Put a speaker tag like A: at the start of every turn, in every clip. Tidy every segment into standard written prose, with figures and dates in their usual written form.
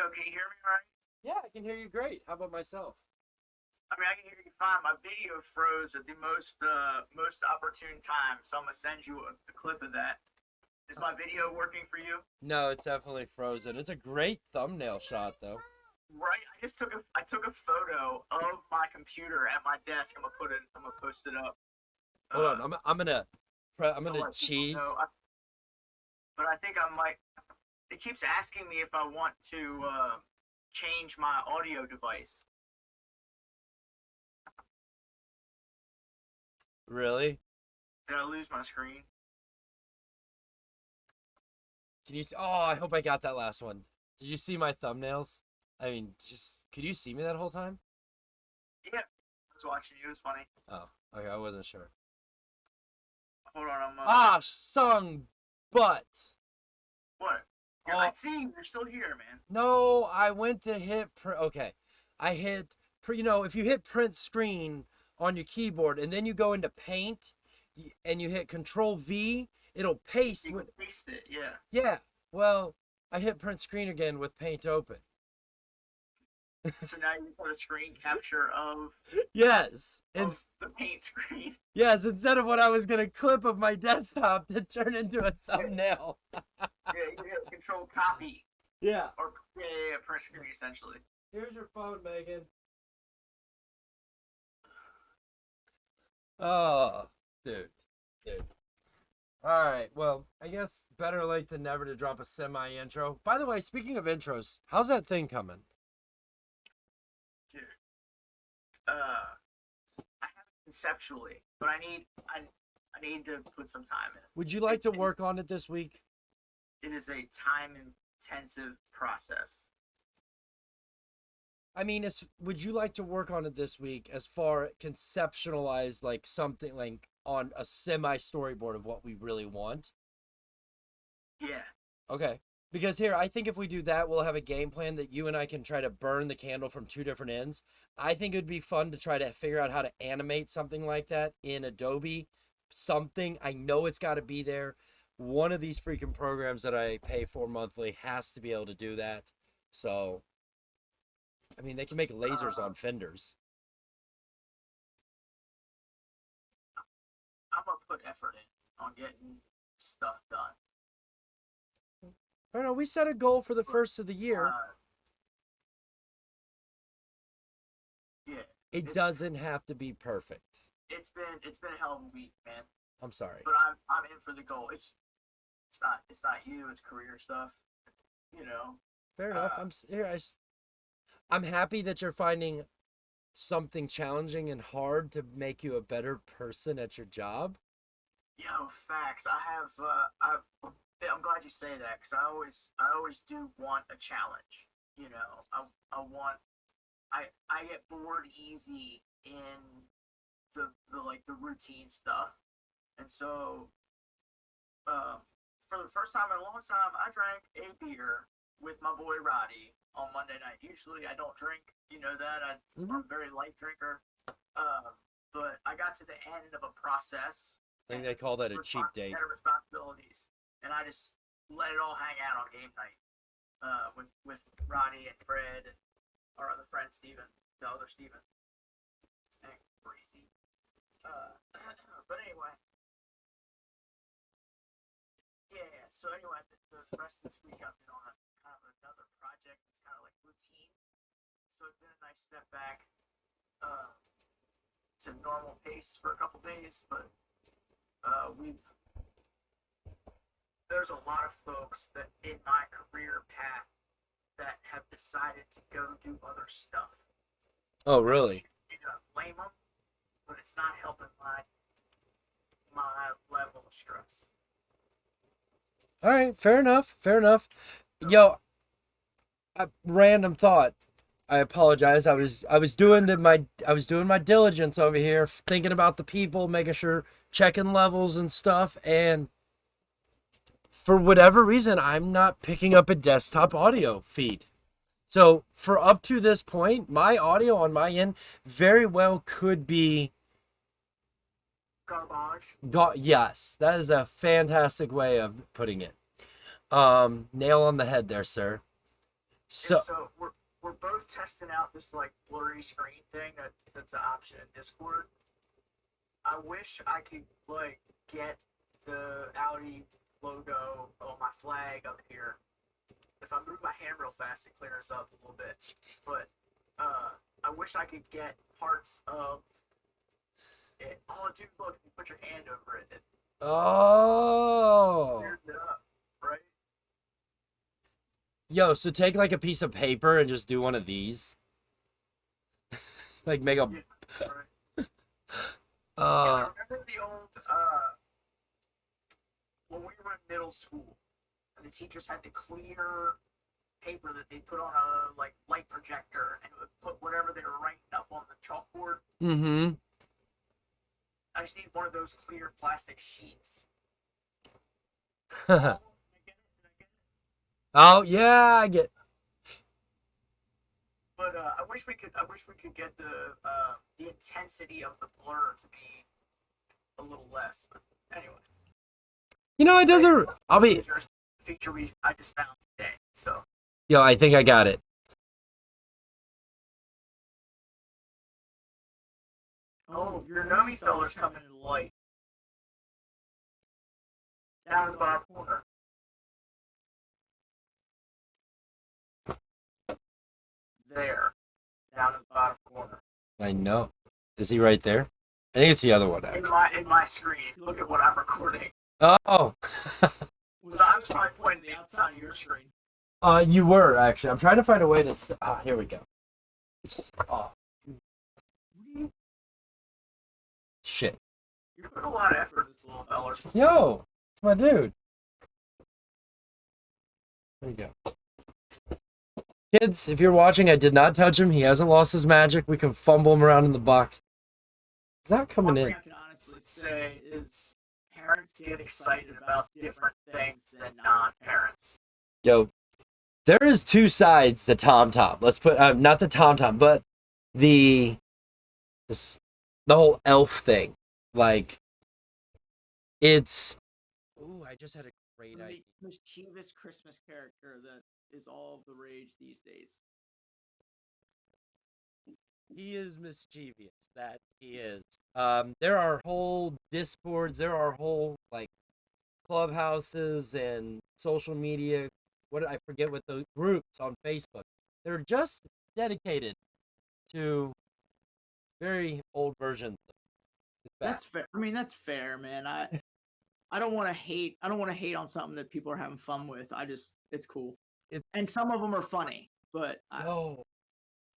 A: Yo, can you hear me all right?
B: Yeah, I can hear you great. How about myself?
A: I mean, I can hear you fine. My video froze at the most opportune time, so I'm gonna send you a clip of that. Is my video working for you?
B: No, it's definitely frozen. It's a great thumbnail shot, though.
A: Right. I took a photo of my computer at my desk. I'm gonna post it up.
B: Hold
A: Uh,
B: on, I'm
A: to
B: gonna
A: let people
B: cheese.
A: know. But I think I might. It keeps asking me if I want to change my audio device.
B: Really?
A: Did I lose my screen?
B: Can you see? Oh, I hope I got that last one. Did you see my thumbnails? I mean, just could you see me that whole time?
A: Yeah, I was watching you. It was funny.
B: Oh, okay, I wasn't sure.
A: Hold on, I'm
B: Ah, sung butt.
A: what?
B: Oh,
A: I see you're still here, man.
B: no, I went to hit. Okay, I hit. If you hit print screen on your keyboard and then you go into Paint and you hit Control V, it'll paste.
A: You can paste it, yeah.
B: Yeah. Well, I hit print screen again with Paint open.
A: So now you put a screen capture of
B: Yes.
A: the paint screen.
B: Yes, instead of what I was gonna clip of my desktop to turn into a thumbnail.
A: Yeah, you hit Control Copy
B: Yeah.
A: or print screen essentially.
B: Here's your phone, Megan. Oh, dude. All right. Well, I guess better late than never to drop a semi intro. By the way, speaking of intros, how's that thing coming?
A: Dude, I have it conceptually, but I need to put some time in it.
B: Would you like to work on it this week?
A: It is a time intensive process.
B: I mean, would you like to work on it this week as far conceptualize like something like on a semi storyboard of what we really want?
A: Yeah.
B: Okay. Because here, I think if we do that, we'll have a game plan that you and I can try to burn the candle from two different ends. I think it would be fun to try to figure out how to animate something like that in Adobe. Something. I know it's got to be there. One of these freaking programs that I pay for monthly has to be able to do that. So, I mean, they can make lasers on fenders.
A: I'm gonna put effort in on getting stuff done.
B: I don't know. We set a goal for the first of the year.
A: Yeah.
B: It doesn't have to be perfect.
A: It's been a hell of a week, man.
B: I'm sorry.
A: But I'm in for the goal. It's not you. It's career stuff. You know.
B: Fair enough. I'm happy that you're finding something challenging and hard to make you a better person at your job.
A: Yo, facts. I'm glad you say that because I always do want a challenge. You know, I get bored easy in the the routine stuff, and so for the first time in a long time, I drank a beer with my boy Roddy on Monday night. Usually, I don't drink. You know that I'm a very light drinker. But I got to the end of a process.
B: I think they call that a cheap date.
A: Responsibilities, and I just let it all hang out on game night with Roddy and Fred and our other friend Steven, the other Steven. It's crazy. But anyway, yeah. So anyway, the rest of this week I've been on kind of another project. It's kind of like routine. So it's been a nice step back to normal pace for a couple days, but there's a lot of folks that in my career path that have decided to go do other stuff.
B: Oh, really?
A: You know, blame them, but it's not helping my level of stress.
B: All right, fair enough. Yo, a random thought. I apologize. I was doing my diligence over here, thinking about the people, making sure, checking levels and stuff, and for whatever reason, I'm not picking up a desktop audio feed. So for up to this point, my audio on my end very well could be
A: garbage.
B: Yes, that is a fantastic way of putting it. Nail on the head there, sir.
A: And
B: So,
A: so we're both testing out this like blurry screen thing that's an option in Discord. I wish I could like get the Audi logo on my flag up here. If I move my hand real fast, it clears up a little bit. But I wish I could get parts of it. Oh, dude, look! You put your hand over it. It
B: oh,
A: clears it up, right?
B: yo, so take like a piece of paper and just do one of these, like make a.
A: Yeah, right. And I
B: Uh,
A: remember the old when we were in middle school, and the teachers had the clear paper that they put on a like light projector, and it would put whatever they were writing up on the chalkboard.
B: mm-hmm.
A: I just need one of those clear plastic sheets. Oh, did I get it? Did I get it?
B: Oh yeah, I get.
A: But I wish we could. I wish we could get the intensity of the blur to be a little less. But anyway,
B: You know, it doesn't. I'll be.
A: feature I just found today. So
B: Yo, I think I got it.
A: oh, your Nomi feller's coming in light. Down in the bottom corner. There. Down in the bottom corner.
B: I know. Is he right there? I think it's the other one. Actually.
A: In my screen. If you look at what I'm recording.
B: Oh.
A: I was probably pointing the outside of your screen.
B: You were actually. I'm trying to find a way to. Here we go. Oh. Shit.
A: You put a lot of effort in this little feller.
B: Yo, it's my dude. There you go. Kids, if you're watching, I did not touch him. He hasn't lost his magic. We can fumble him around in the box. He's not coming
A: One
B: in.
A: thing I can honestly say is parents get excited about different things than non-parents.
B: Yo, there is two sides to TomTom. Let's put not the TomTom, but the whole elf thing. Like, it's. Ooh, I just had a great idea.
A: Mischievous Christmas character that is all the rage these days.
B: He is mischievous. That he is. There are whole discords. There are whole like clubhouses and social media. I forget what those groups on Facebook. They're just dedicated to very old versions.
A: That's fair. I mean, that's fair, man. I don't want to hate. I don't want to hate on something that people are having fun with. It's cool. And some of them are funny, but
B: no,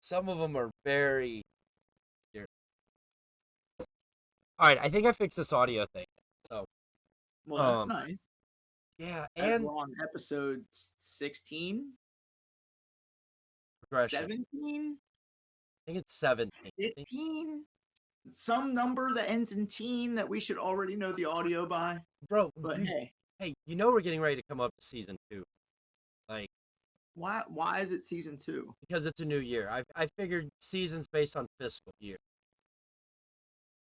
B: some of them are very. Weird. All right, I think I fixed this audio thing. So.
A: Well, that's nice.
B: Yeah,
A: and we're on episode 16.
B: Progression.
A: 17.
B: I think it's 17.
A: 15. Some number that ends in teen that we should already know the audio by.
B: Bro,
A: but hey,
B: you know we're getting ready to come up to season 2. Like,
A: why is it season 2?
B: Because it's a new year. I figured seasons based on fiscal year.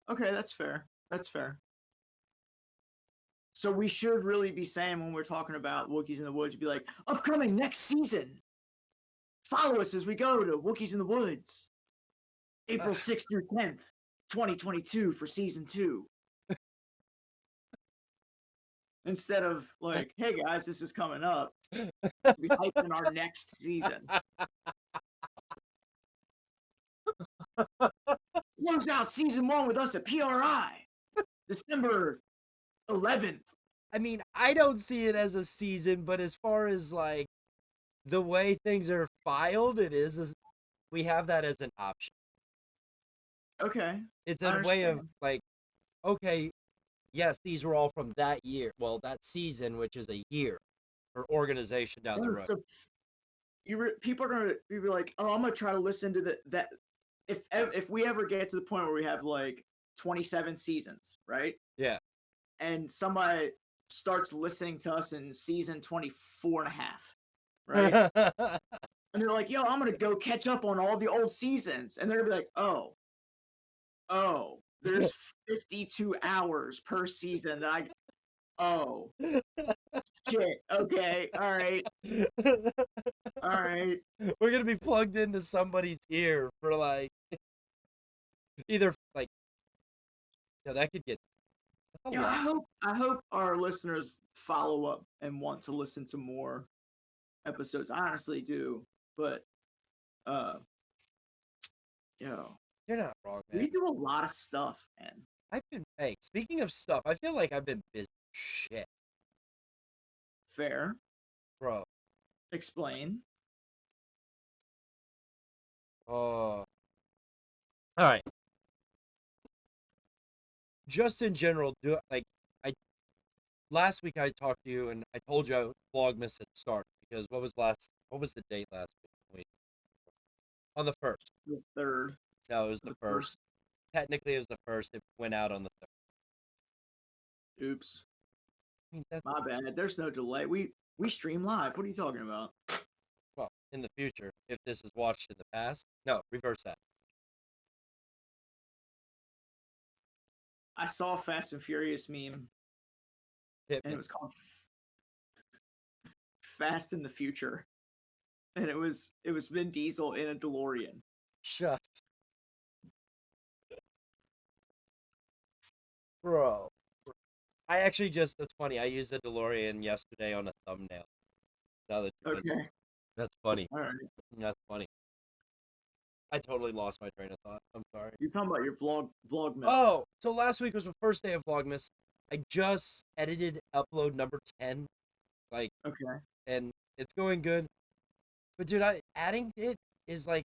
A: Okay, that's fair. That's fair. So we should really be saying when we're talking about Wookiees in the Woods, be like, upcoming next season. Follow us as we go to Wookiees in the Woods. April 6th through 10th, 2022 for season 2. Instead of like, hey guys, this is coming up. We hyping our next season. Close out season 1 with us at PRI. December 11th.
B: I mean, I don't see it as a season, but as far as like the way things are filed, we have that as an option.
A: Okay.
B: It's a way of like, okay, yes, these were all from that year. Well, that season, which is a year for organization down the road.
A: So people are gonna be like, oh, I'm gonna try to listen to that. If we ever get to the point where we have like 27 seasons, right?
B: Yeah.
A: And somebody starts listening to us in season 24 and a half, right? And they're like, yo, I'm going to go catch up on all the old seasons. And they're going to be like, oh, there's 52 hours per season. Oh, shit. Okay. All right. All right.
B: We're gonna be plugged into somebody's ear for like either like yeah, that could get that's a
A: Yeah,
B: lot.
A: I hope our listeners follow up and want to listen to more episodes. I honestly do, but uh, yo,
B: You're not wrong, man.
A: we do a lot of stuff, man.
B: I've been hey, speaking of stuff, I feel like I've been busy as shit,
A: Fair.
B: bro.
A: Explain.
B: All right. Just in general, do like I last week I talked to you and I told you Vlogmas had started because what was the date last week? On the first.
A: The third.
B: No, it was the
A: The
B: first.
A: first.
B: Technically, it was the first. It went out on the third.
A: Oops.
B: I mean, that's
A: My bad. There's no delay. We stream live. What are you talking about?
B: well in the future. If this is watched in the past, no, reverse that.
A: I saw a Fast and Furious meme,
B: Hit
A: and
B: me.
A: it was called Fast in the Future, and it was Vin Diesel in a DeLorean.
B: Shut, bro. I actually just that's funny. I used a DeLorean yesterday on a thumbnail. Now that
A: Okay.
B: that's funny.
A: All right.
B: That's funny. I totally lost my train of thought. I'm sorry.
A: You're talking about your vlogmas.
B: Oh, so last week was the first day of Vlogmas. I just edited upload number 10, like,
A: Okay.
B: and it's going good. But dude, adding it is like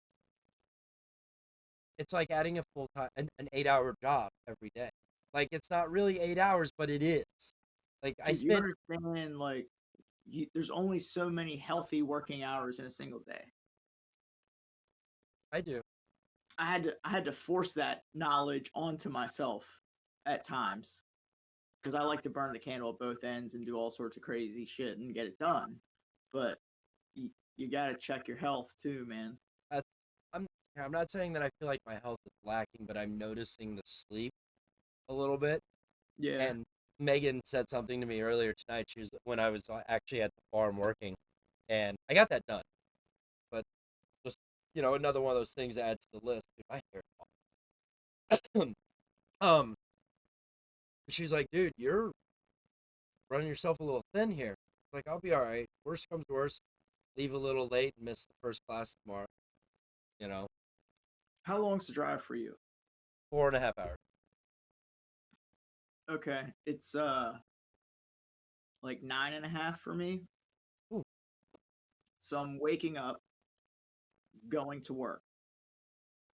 B: it's like adding a full time an 8 hour job every day. Like it's not really 8 hours, but it is. Like I
A: Dude, you
B: spent
A: understand, like, there's only so many healthy working hours in a single day.
B: I do.
A: I had to force that knowledge onto myself at times because I like to burn the candle at both ends and do all sorts of crazy shit and get it done. But you got to check your health too, man.
B: That's, I'm I'm not saying that I feel like my health is lacking, but I'm noticing the sleep a little bit.
A: Yeah.
B: And Megan said something to me earlier tonight. She was when I was actually at the farm working, and I got that done. But just another one of those things to add to the list. Dude, my hair. um, she's like, dude, you're running yourself a little thin here. Like, I'll be all right. Worst comes to worst, leave a little late and miss the first class tomorrow. You know,
A: How long's the drive for you?
B: 4.5 hours.
A: Okay, it's like 9.5 for me.
B: Ooh.
A: So I'm waking up, going to work,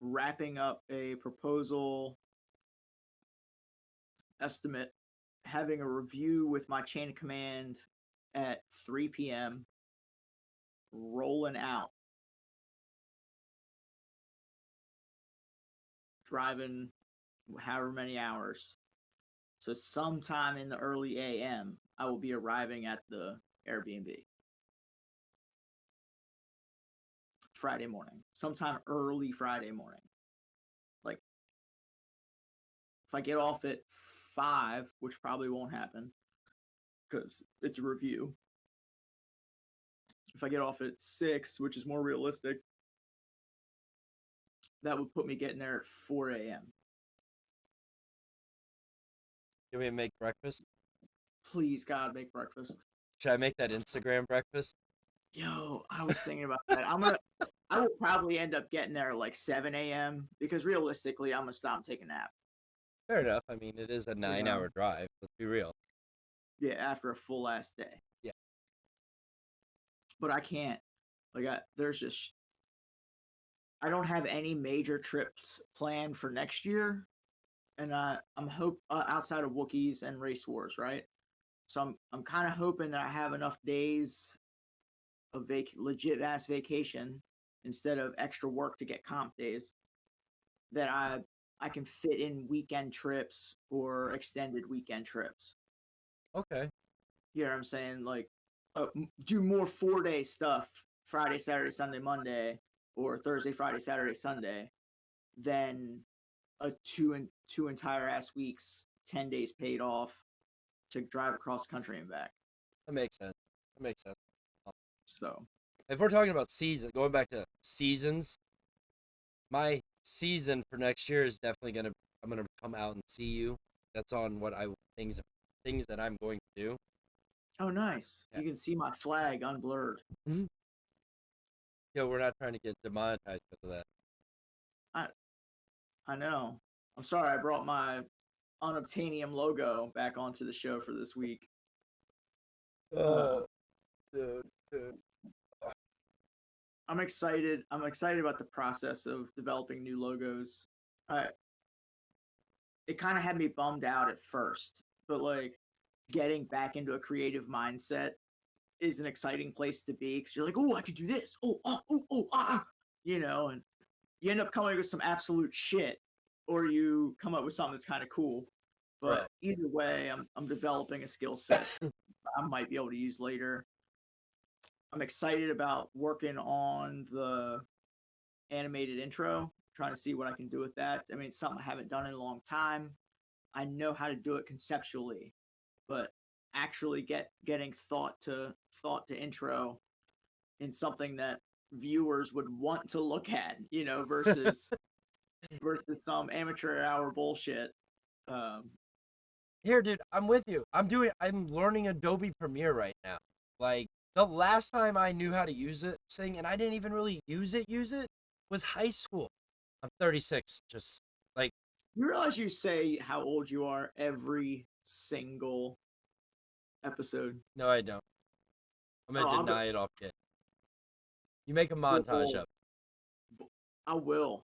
A: wrapping up a proposal estimate, having a review with my chain of command at 3 p.m., rolling out, driving however many hours. So sometime in the early a.m., I will be arriving at the Airbnb. Friday morning, sometime early Friday morning. Like, if I get off at 5, which probably won't happen because it's a review. If I get off at 6, which is more realistic, that would put me getting there at 4 a.m.
B: You want me to make breakfast?
A: Please, God, make breakfast.
B: Should I make that Instagram breakfast?
A: Yo, I was thinking about that. I will probably end up getting there at like 7 a.m. because realistically, I'm gonna stop and take a nap.
B: Fair enough. I mean, it is a 9 hour drive. Let's be real.
A: Yeah, after a full ass day.
B: Yeah.
A: But I can't. Like, I don't have any major trips planned for next year, and I'm outside of Wookiees and Race Wars, right? So I'm kind of hoping that I have enough days of legit ass vacation instead of extra work to get comp days that I can fit in weekend trips or extended weekend trips.
B: Okay.
A: You know what I'm saying? Like, do more 4-day stuff, Friday, Saturday, Sunday, Monday, or Thursday, Friday, Saturday, Sunday, than a two entire ass weeks, 10 days paid off to drive across the country and back.
B: That makes sense. That makes sense.
A: So
B: If we're talking about going back to seasons, my season for next year is definitely I'm gonna come out and see you. That's on what things that I'm going to do.
A: oh, nice.
B: Yeah.
A: You can see my flag unblurred.
B: Mm-hmm. Yo, we're not trying to get demonetized because of that.
A: I know. I'm sorry I brought my unobtainium logo back onto the show for this week.
B: Dude.
A: I'm excited. I'm excited about the process of developing new logos. It kind of had me bummed out at first, but like getting back into a creative mindset is an exciting place to be because you're like, oh, I could do this. You know, and you end up coming up with some absolute shit, or you come up with something that's kind of cool. But
B: Right.
A: Either way, I'm developing a skill set I might be able to use later. I'm excited about working on the animated intro, trying to see what I can do with that. I mean, it's something I haven't done in a long time. I know how to do it conceptually, but actually getting thought to intro in something that viewers would want to look at, you know, versus some amateur hour bullshit.
B: Here, dude, I'm with you. I'm learning Adobe Premiere right now. Like, the last time I knew how to use this thing, and I didn't even really use it, was high school. I'm 36, just like...
A: You realize you say how old you are every single episode?
B: No, I don't. I'm gonna deny it off kid. You make a montage of it.
A: I will.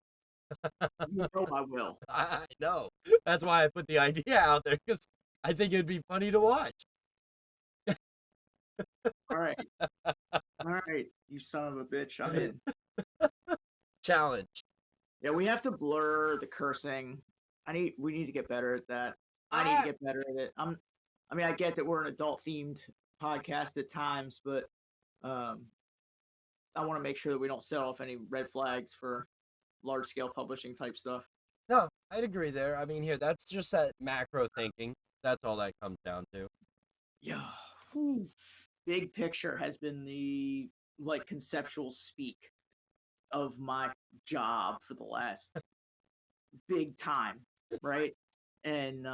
A: You know I will.
B: I know. That's why I put the idea out there, because I think it'd be funny to watch.
A: All right. All right, you son of a bitch. I'm in.
B: Challenge.
A: Yeah, we have to blur the cursing. We need to get better at that. I need to get better at it. I mean, I get that we're an adult themed podcast at times, but I want to make sure that we don't set off any red flags for large scale publishing type stuff.
B: No, I'd agree there. I mean, here, that's just that macro thinking. That's all that comes down to.
A: Yeah. Whew. Big picture has been the like conceptual speak of my job for the last big time, right? And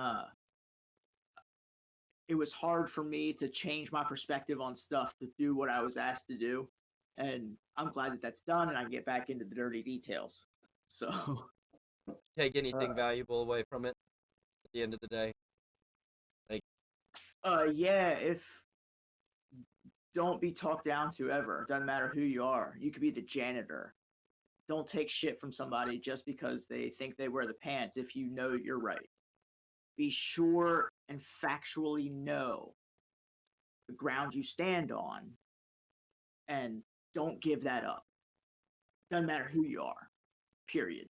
A: it was hard for me to change my perspective on stuff to do what I was asked to do. And I'm glad that that's done and I can get back into the dirty details. So
B: take anything valuable away from it at the end of the day? Like,
A: yeah, if don't be talked down to ever. Doesn't matter who you are. You could be the janitor. Don't take shit from somebody just because they think they wear the pants if you know you're right. Be sure and factually know the ground you stand on and don't give that up. Doesn't matter who you are. Period.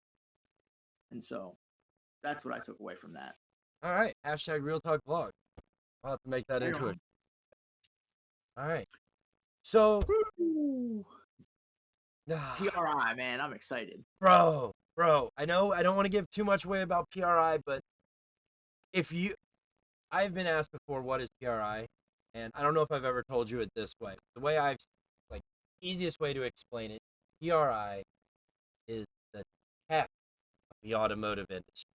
A: And so that's what I took away from that.
B: All right. Hashtag Real Talk Vlog. I'll have to make that into it. All right. So,
A: PRI, man, I'm excited.
B: Bro, I know I don't want to give too much away about PRI, but I've been asked before, what is PRI? And I don't know if I've ever told you it this way. The way easiest way to explain it, PRI is the tech of the automotive industry.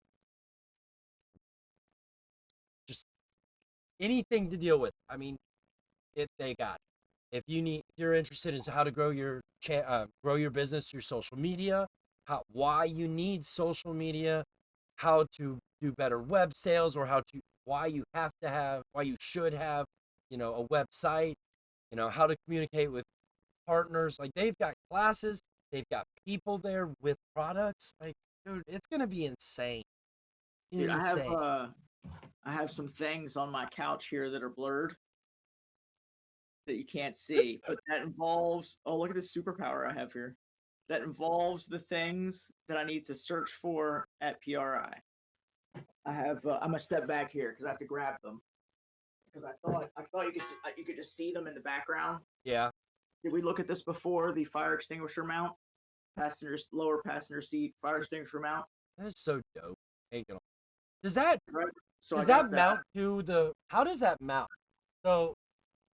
B: Just anything to deal with. I mean, they got it. If you're interested in how to grow your business through social media, why you need social media, how to do better web sales, or why you should have, a website, how to communicate with partners. Like, they've got classes, they've got people there with products. Like, dude, it's gonna be insane.
A: Dude, I have some things on my couch here that are blurred that you can't see, but that involves, oh, look at this superpower I have here. That involves the things that I need to search for at PRI. I'm gonna step back here because I have to grab them because I thought you could just see them in the background.
B: Yeah.
A: Did we look at this before? The fire extinguisher mount, lower passenger seat fire extinguisher mount.
B: That is so dope. Does that
C: So
B: Does
C: I
B: that
C: got
B: mount to the? How does that mount? So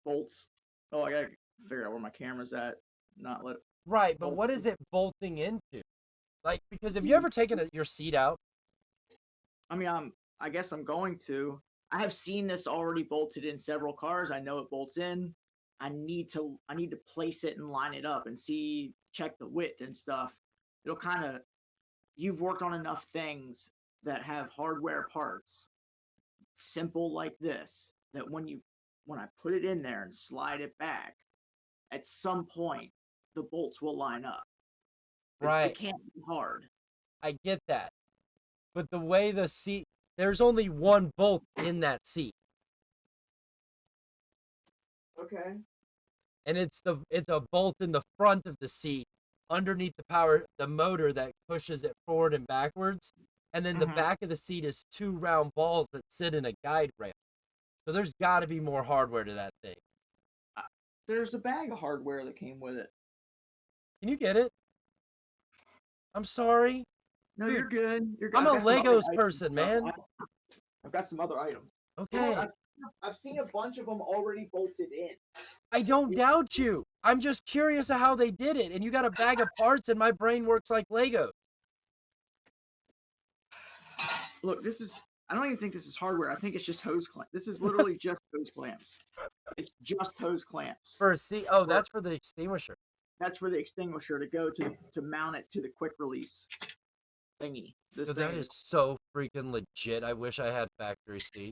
C: bolts. Oh, I gotta figure out where my camera's at. Not let it
B: right, but
C: bolt.
B: what is it bolting into? Like, because have you ever taken your seat out?
C: I mean, I guess I'm going to. I have seen this already bolted in several cars. I know it bolts in. I need to place it and line it up and check the width and stuff. It'll kind of, you've worked on enough things that have hardware parts, simple like this, that when I put it in there and slide it back, at some point the bolts will line up.
B: Right.
C: It can't be hard.
B: I get that. But the way the seat, there's only one bolt in that seat.
C: Okay.
B: And it's a bolt in the front of the seat underneath the motor that pushes it forward and backwards. And then the back of the seat is two round balls that sit in a guide rail. So there's got to be more hardware to that thing.
C: There's a bag of hardware that came with it.
B: Can you get it? I'm sorry.
C: No,
B: Dude,
C: you're good. You're good.
B: I'm a Legos person, man.
C: I've got some other items.
B: Okay.
C: I've seen a bunch of them already bolted in.
B: I don't doubt you. I'm just curious of how they did it. And you got a bag of parts, and my brain works like Lego.
C: Look, I don't even think this is hardware. I think it's just hose clamps. This is literally just hose clamps. It's just hose clamps.
B: For a seat. Oh, that's for the extinguisher.
C: That's for the extinguisher to go to mount it to the quick release thingy.
B: So that is so freaking legit. I wish I had factory seat.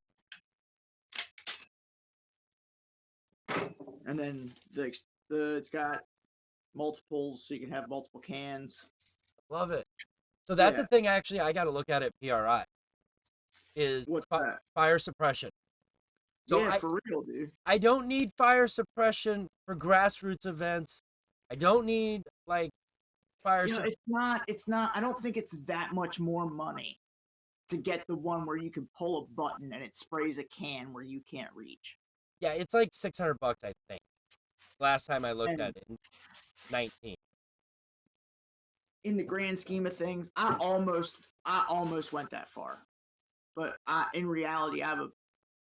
C: And then it's got multiples, so you can have multiple cans.
B: Love it. So that's the thing. Actually, I got to look at it. PRI is fire suppression. So
C: yeah, for real, dude.
B: I don't need fire suppression for grassroots events. I don't need like fire.
C: It's not. I don't think it's that much more money to get the one where you can pull a button and it sprays a can where you can't reach.
B: Yeah, it's like $600, I think. Last time I looked at it, 19.
C: In the grand scheme of things, I almost went that far, but in reality, I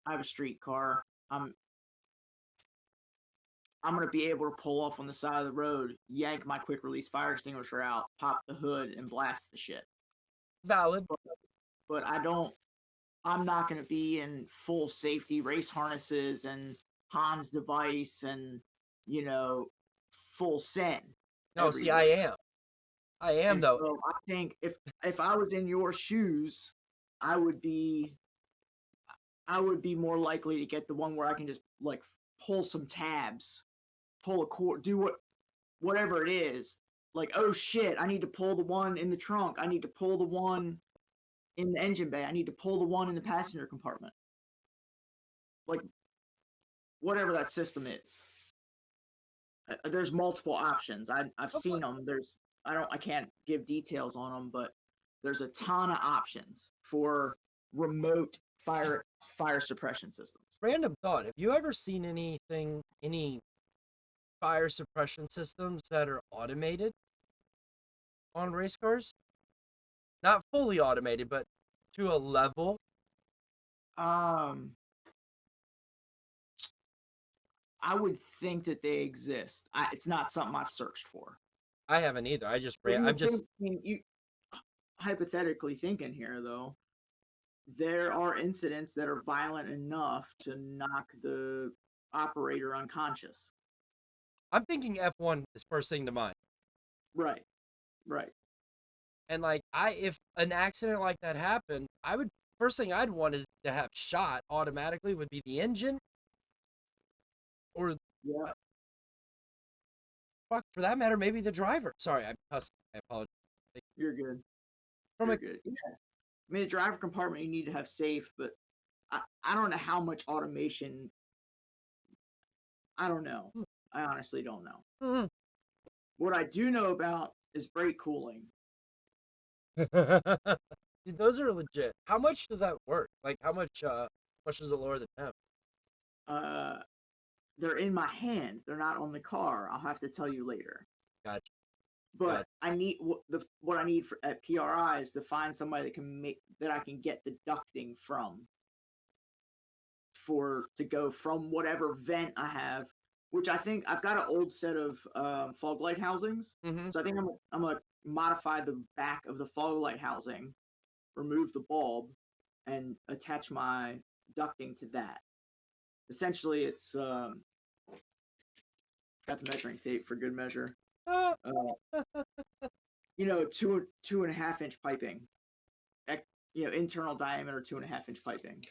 C: have a street car. I'm gonna be able to pull off on the side of the road, yank my quick release fire extinguisher out, pop the hood, and blast the shit.
B: Valid.
C: But I'm not gonna be in full safety race harnesses and Hans device and full send.
B: No, see, I am.
C: And
B: though.
C: So I think if I was in your shoes, I would be more likely to get the one where I can just like pull some tabs, pull a cord, do whatever it is. Like, oh shit, I need to pull the one in the trunk. I need to pull the one in the engine bay. I need to pull the one in the passenger compartment. Like, whatever that system is. There's multiple options. I've seen them. I can't give details on them, but there's a ton of options for remote fire suppression systems.
B: Random thought. Have you ever seen any fire suppression systems that are automated on race cars? Not fully automated, but to a level.
C: I would think that they exist. It's not something I've searched for.
B: I haven't either.
C: Hypothetically thinking here, though, there are incidents that are violent enough to knock the operator unconscious.
B: I'm thinking F1 is first thing to mind.
C: Right.
B: And like if an accident like that happened, first thing I'd want is to have shot automatically would be the engine. Or fuck, for that matter, maybe the driver. Sorry, I'm cussing. I apologize.
C: You're good. Good. Yeah. I mean, the driver compartment you need to have safe, but I don't know how much automation. I don't know. I honestly don't know.
B: Mm-hmm.
C: What I do know about is brake cooling.
B: Dude, those are legit. How much does that work? Like, how much does it lower the temp?
C: They're in my hand. They're not on the car. I'll have to tell you later.
B: Gotcha.
C: But I need what I need at PRI is to find somebody that I can get the ducting from to go from whatever vent I have, which I think I've got an old set of fog light housings.
B: Mm-hmm.
C: So I think I'm gonna modify the back of the fog light housing, remove the bulb, and attach my ducting to that. Essentially, it's got the measuring tape for good measure. Two and a half inch piping. Internal diameter 2.5 inch piping.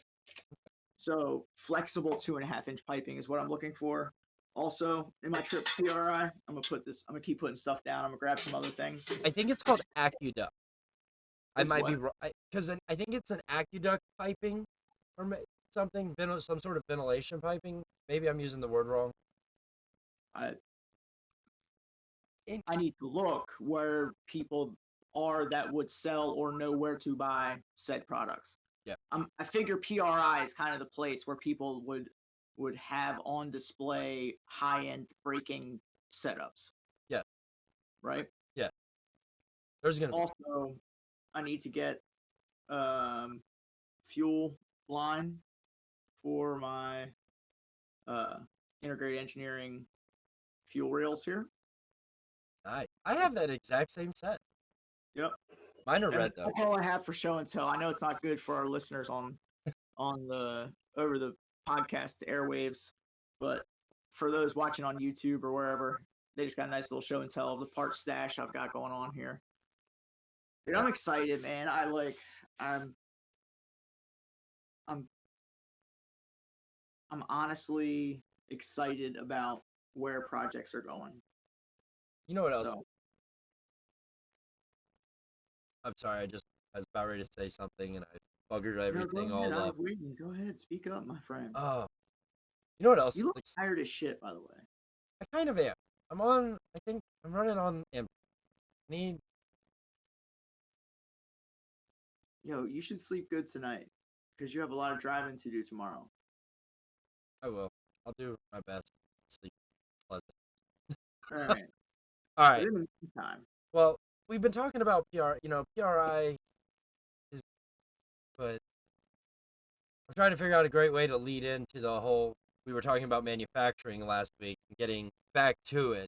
C: So flexible 2.5 inch piping is what I'm looking for. Also, in my trip to PRI, I'm gonna keep putting stuff down. I'm gonna grab some other things.
B: I think it's called aqueduct. I
C: It's
B: might
C: what?
B: be wrong because I think it's an aqueduct piping or something, some sort of ventilation piping. Maybe I'm using the word wrong.
C: I need to look where people are that would sell or know where to buy said products.
B: Yeah.
C: I figure PRI is kind of the place where people would have on display high-end braking setups.
B: Yeah.
C: Right?
B: Yeah. There's gonna be.
C: Also, I need to get fuel line for my integrated engineering fuel rails here.
B: Nice. I have that exact same set.
C: Yep.
B: Mine are red though.
C: That's all I have for show and tell. I know it's not good for our listeners on the over the podcast airwaves, but for those watching on YouTube or wherever, they just got a nice little show and tell of the part stash I've got going on here. Dude, I'm excited, man. I'm honestly excited about where projects are going.
B: You know what else?
C: So,
B: I'm sorry, I was about ready to say something and I buggered everything
C: go ahead,
B: all
C: I
B: up.
C: was waiting. Go ahead, speak up, my friend.
B: Oh, you know what else?
C: You look tired as shit, by the way.
B: I kind of am. I think I'm running on empty.
C: Yo, you should sleep good tonight because you have a lot of driving to do tomorrow.
B: I will. I'll do my best. Sleep pleasant.
C: All right.
B: All right.
C: But in the meantime,
B: Well, we've been talking about PRI is, but I'm trying to figure out a great way to lead into the whole. We were talking about manufacturing last week and getting back to it.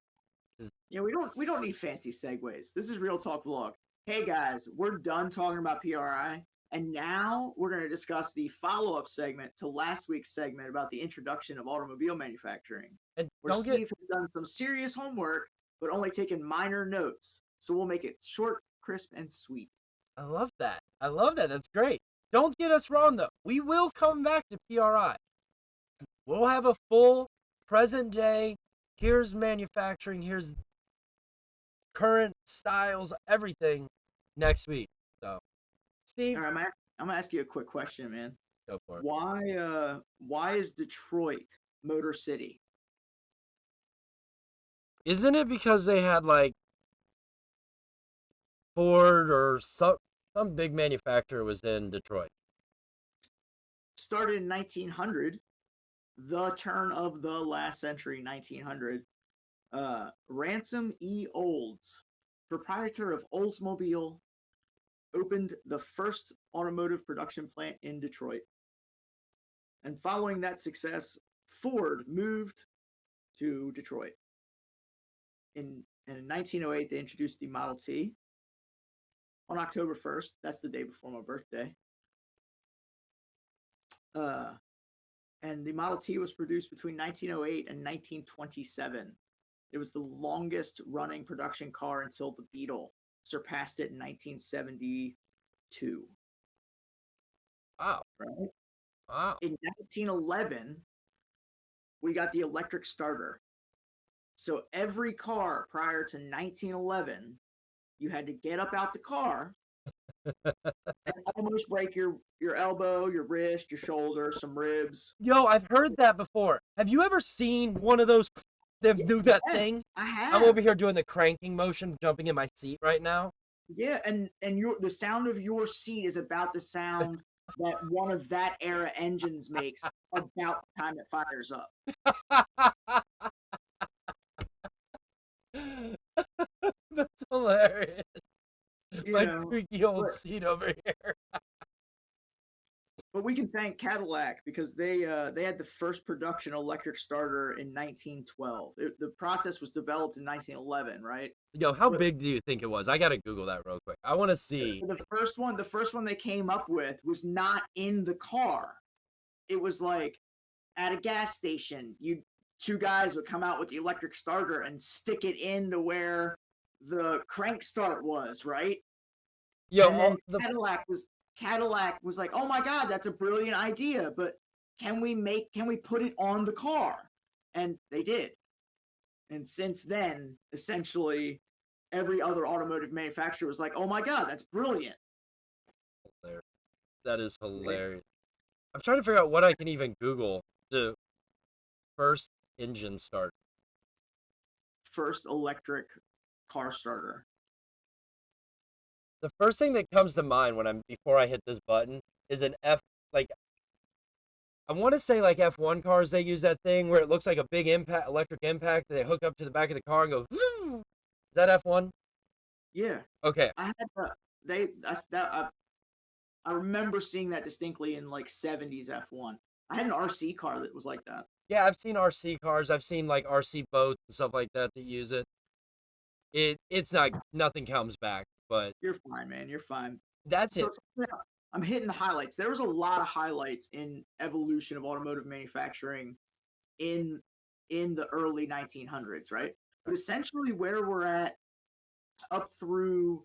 C: yeah, we don't need fancy segues. This is Real Talk Vlog. Hey guys, we're done talking about PRI, and now we're going to discuss the follow-up segment to last week's segment about the introduction of automobile manufacturing.
B: And
C: Where Steve has done some serious homework, but only taken minor notes. So we'll make it short, crisp, and sweet.
B: I love that. That's great. Don't get us wrong though. We will come back to PRI. We'll have a full present day. Here's manufacturing. Here's current styles. Everything next week. So, Steve,
C: All right, I'm gonna ask you a quick question, man.
B: go for it.
C: Why is Detroit Motor City?
B: Isn't it because they had like Ford or some big manufacturer was in Detroit?
C: Started in 1900, the turn of the last century, 1900. Ransom E. Olds, proprietor of Oldsmobile, opened the first automotive production plant in Detroit. And following that success, Ford moved to Detroit. In 1908, they introduced the Model T. On October 1st, that's the day before my birthday. And the Model T was produced between 1908 and 1927. It was the longest running production car until the Beetle surpassed it in 1972.
B: Wow.
C: Right?
B: Wow.
C: In 1911, we got the electric starter. So every car prior to 1911, you had to get up out the car and almost break your elbow, your wrist, your shoulder, some ribs.
B: Yo, I've heard that before. Have you ever seen one of those them do that
C: Yes,
B: thing?
C: I have.
B: I'm over here doing the cranking motion, jumping in my seat right now.
C: Yeah, and the sound of your seat is about the sound that one of that era engines makes about the time it fires up.
B: That's hilarious.
C: You
B: My
C: know,
B: creaky old
C: but-
B: seat over here.
C: But we can thank Cadillac because they had the first production electric starter in 1912. The process was developed in 1911, right?
B: Yo, how
C: But
B: big do you think it was? I gotta Google that real quick. I want to see.
C: so the first one they came up with was not in the car. It was like at a gas station. Two guys would come out with the electric starter and stick it into where the crank start was, right?
B: Yo,
C: And then Cadillac was like, "Oh my god, that's a brilliant idea, but can we put it on the car?" And they did. And since then, essentially every other automotive manufacturer was like, "Oh my god, that's brilliant."
B: that is hilarious. I'm trying to figure out what I can even Google to first engine start.
C: First electric car starter.
B: The first thing that comes to mind before I hit this button is an like I want to say like F1 cars. They use that thing where it looks like a big electric impact that they hook up to the back of the car and go. Is that F1?
C: Yeah.
B: Okay.
C: I had I remember seeing that distinctly in like 70s F1. I had an RC car that was like that.
B: Yeah, I've seen RC cars. I've seen like RC boats and stuff like that use it. It's not, nothing comes back, but
C: You're fine, man. You're fine.
B: that's it.
C: Yeah, I'm hitting the highlights. There was a lot of highlights in evolution of automotive manufacturing in the early 1900s, right? But essentially where we're at up through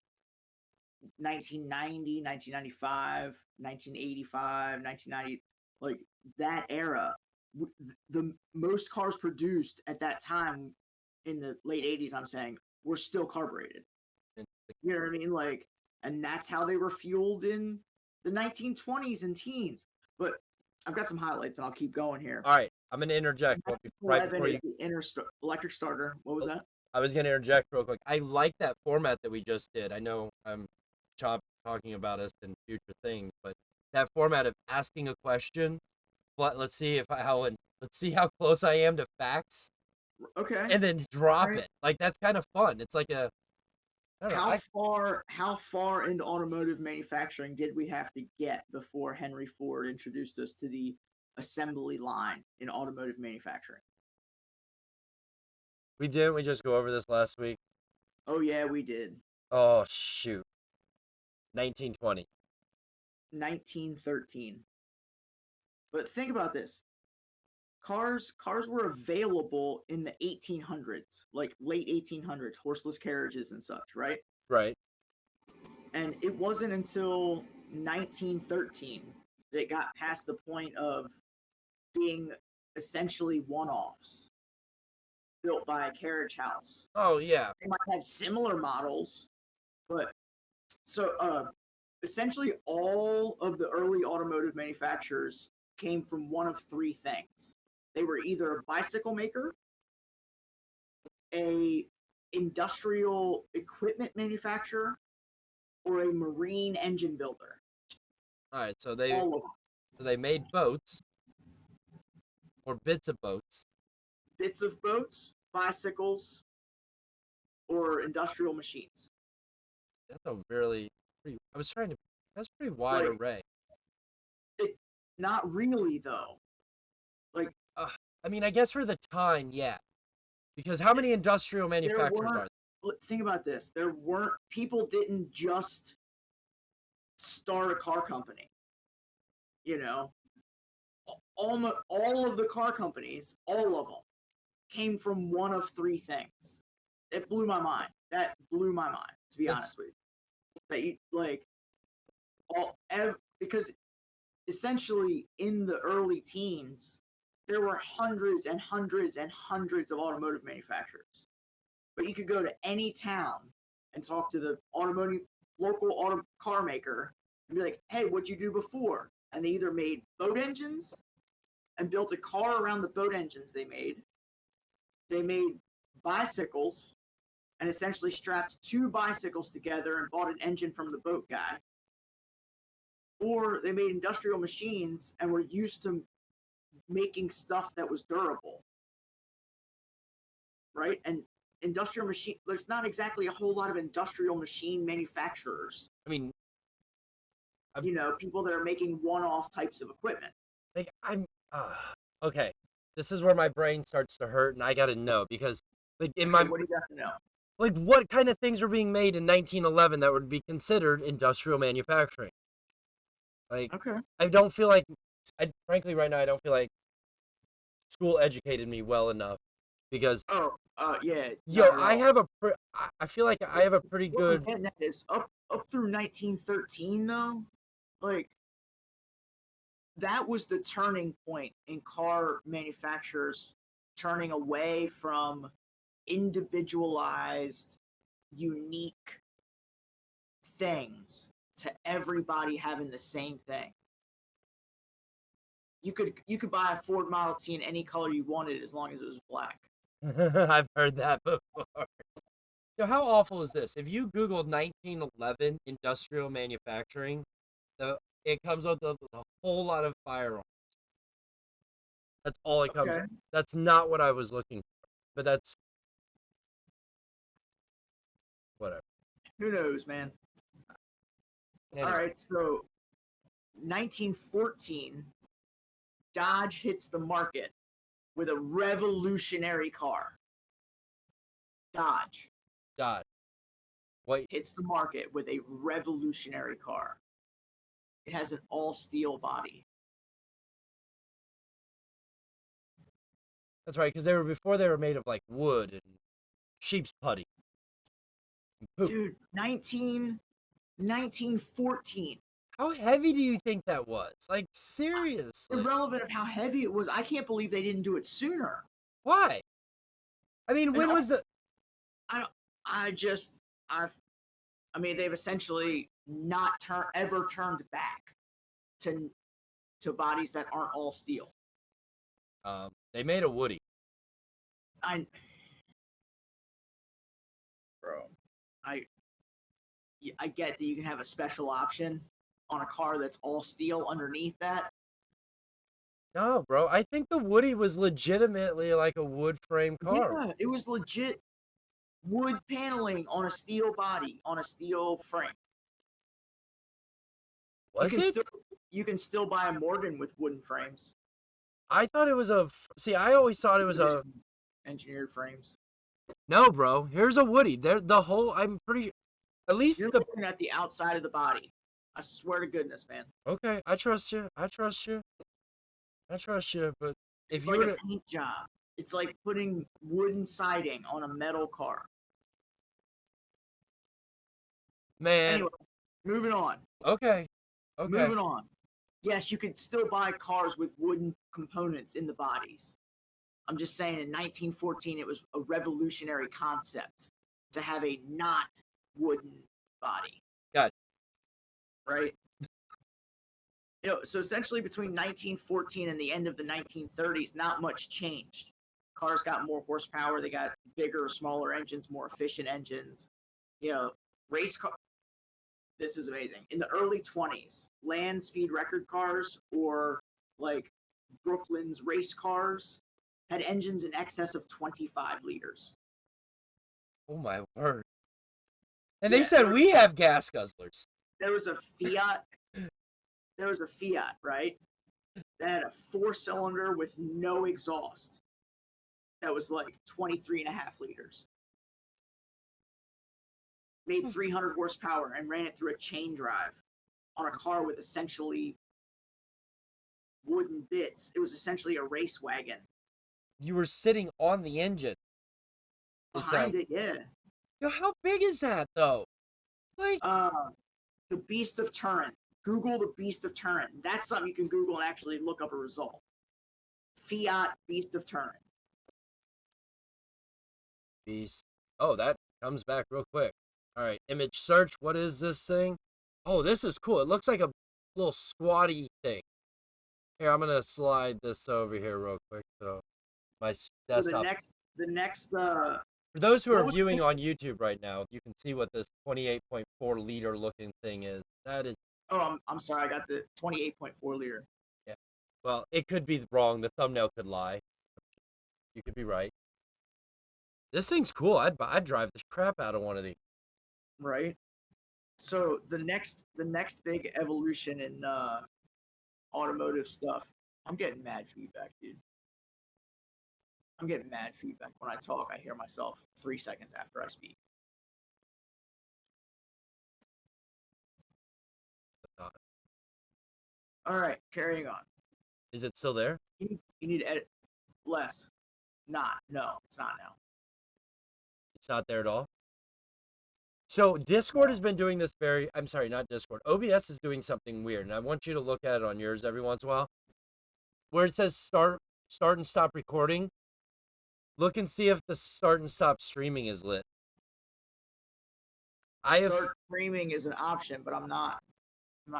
C: 1990, 1995, 1985, 1990, like that era, the most cars produced at that time in the late 80s, I'm saying, were still carbureted. You know what I mean? Like, and that's how they were fueled in the 1920s and teens. But I've got some highlights, and I'll keep going here.
B: All right, I'm gonna interject right before you.
C: Electric starter. What was that?
B: I was gonna interject real quick. I like that format that we just did. I know I'm talking about us in future things, but that format of asking a question, but let's see how close I am to facts,
C: Okay.
B: and then drop it. Like that's kind of fun. It's like a I don't know.
C: How far into automotive manufacturing did we have to get before Henry Ford introduced us to the assembly line in automotive manufacturing?
B: We just go over this last week.
C: Oh yeah, we did.
B: Oh shoot. 1920.
C: 1913. But think about this. Cars were available in the 1800s, like late 1800s, horseless carriages and such, right?
B: Right.
C: And it wasn't until 1913 that it got past the point of being essentially one-offs built by a carriage house.
B: Oh yeah.
C: They might have similar models, but so essentially all of the early automotive manufacturers came from one of three things. They were either a bicycle maker, a industrial equipment manufacturer, or a marine engine builder.
B: All right, so they made boats or bits of boats.
C: Bits of boats, bicycles, or industrial machines.
B: That's a really that's a pretty wide array.
C: Not really though. Like
B: I mean, I guess for the time, yeah. Because how many industrial manufacturers are there?
C: Think about this. People didn't just start a car company. You know, all of the car companies, all of them, came from one of three things. It blew my mind. That blew my mind, to be honest with you. That you like because essentially in the early teens, there were hundreds and hundreds and hundreds of automotive manufacturers. But you could go to any town and talk to the local car maker and be like, hey, what'd you do before? And they either made boat engines and built a car around the boat engines they made. They made bicycles and essentially strapped two bicycles together and bought an engine from the boat guy. Or they made industrial machines and were used to making stuff that was durable, right? And industrial machine, there's not exactly a whole lot of industrial machine manufacturers.
B: I mean,
C: you know, people that are making one-off types of equipment.
B: Like okay. This is where my brain starts to hurt, and I gotta know because like in my
C: What do you got to know?
B: like what kind of things were being made in 1911 that would be considered industrial manufacturing? Like
C: Okay.
B: I don't feel like frankly right now I don't feel like school educated me well enough because
C: Yeah.
B: yo
C: not at
B: I
C: all.
B: have I feel like I have a pretty
C: What I'm
B: good
C: getting at is up through 1913 though, like that was the turning point in car manufacturers turning away from individualized, unique things to everybody having the same thing. You could buy a Ford Model T in any color you wanted as long as it was black.
B: I've heard that before. Yo, how awful is this? If you Googled 1911 industrial manufacturing, it comes up with a whole lot of firearms. That's all it comes
C: Okay.
B: up. That's not what I was looking for, but that's whatever.
C: Who knows, man?
B: Anyway.
C: All right, so 1914, Dodge hits the market with a revolutionary car. Dodge
B: Dodge. What?
C: hits the market with a revolutionary car. It has an all-steel body.
B: That's right, because before they were made of like wood and sheep's putty. And poop.
C: Dude, 1914.
B: How heavy do you think that was? Like seriously?
C: Irrelevant of how heavy it was, I can't believe they didn't do it sooner.
B: Why? I mean, when was the?
C: I mean, they've essentially not ever turned back to bodies that aren't all steel.
B: They made a Woody.
C: I get that you can have a special option on a car that's all steel underneath that.
B: No, bro. I think the Woody was legitimately like a wood frame car.
C: Yeah, it was legit wood paneling on a steel body, on a steel frame.
B: Was it?
C: You can still buy a Morgan with wooden frames.
B: I thought it was a. See, I always thought it was a.
C: Engineered frames.
B: No, bro. Here's a Woody. The whole. I'm pretty. At least
C: You're looking at the outside of the body. I swear to goodness, man.
B: Okay, I trust you. I trust you. I trust you. But if
C: It's
B: you
C: like
B: were
C: a paint job. It's like putting wooden siding on a metal car.
B: man.
C: Anyway, moving on.
B: Okay. Okay.
C: Moving on. Yes, you could still buy cars with wooden components in the bodies. I'm just saying in 1914 it was a revolutionary concept to have a not wooden body.
B: Got it.
C: Right? You know, so essentially between 1914 and the end of the 1930s, not much changed. Cars got more horsepower, they got bigger, smaller engines, more efficient engines. You know, race car. This is amazing. In the early 20s, land speed record cars or like Brooklyn's race cars had engines in excess of 25 liters.
B: Oh my word. And they said we have gas guzzlers.
C: There was a Fiat. Right? That had a 4-cylinder with no exhaust. That was like 23 and a half liters. Made 300 horsepower and ran it through a chain drive on a car with essentially wooden bits. It was essentially a race wagon.
B: You were sitting on the engine.
C: Behind it, yeah.
B: Yo, how big is that though? Like
C: The Beast of Turin. Google the Beast of Turin. That's something you can Google and actually look up a result. Fiat Beast of Turin.
B: Beast. Oh, that comes back real quick. All right, image search. What is this thing? Oh, this is cool. It looks like a little squatty thing. Here, I'm gonna slide this over here real quick. So my desktop.
C: So the next.
B: For those who are viewing on YouTube right now, you can see what this 28.4 liter looking thing is. That is.
C: Oh, I'm sorry. I got the 28.4 liter.
B: Yeah. Well, it could be wrong. The thumbnail could lie. You could be right. This thing's cool. I'd drive the crap out of one of these.
C: Right. So the next big evolution in automotive stuff. I'm getting mad feedback, dude. I'm getting mad feedback when I talk. I hear myself 3 seconds after I speak. All right, carrying on.
B: Is it still there?
C: You need to edit less. No, it's not now.
B: It's not there at all. So Discord has been doing this I'm sorry, not Discord. OBS is doing something weird, and I want you to look at it on yours every once in a while. Where it says start and stop recording, look and see if the start and stop streaming is lit.
C: Start streaming is an option, but I'm not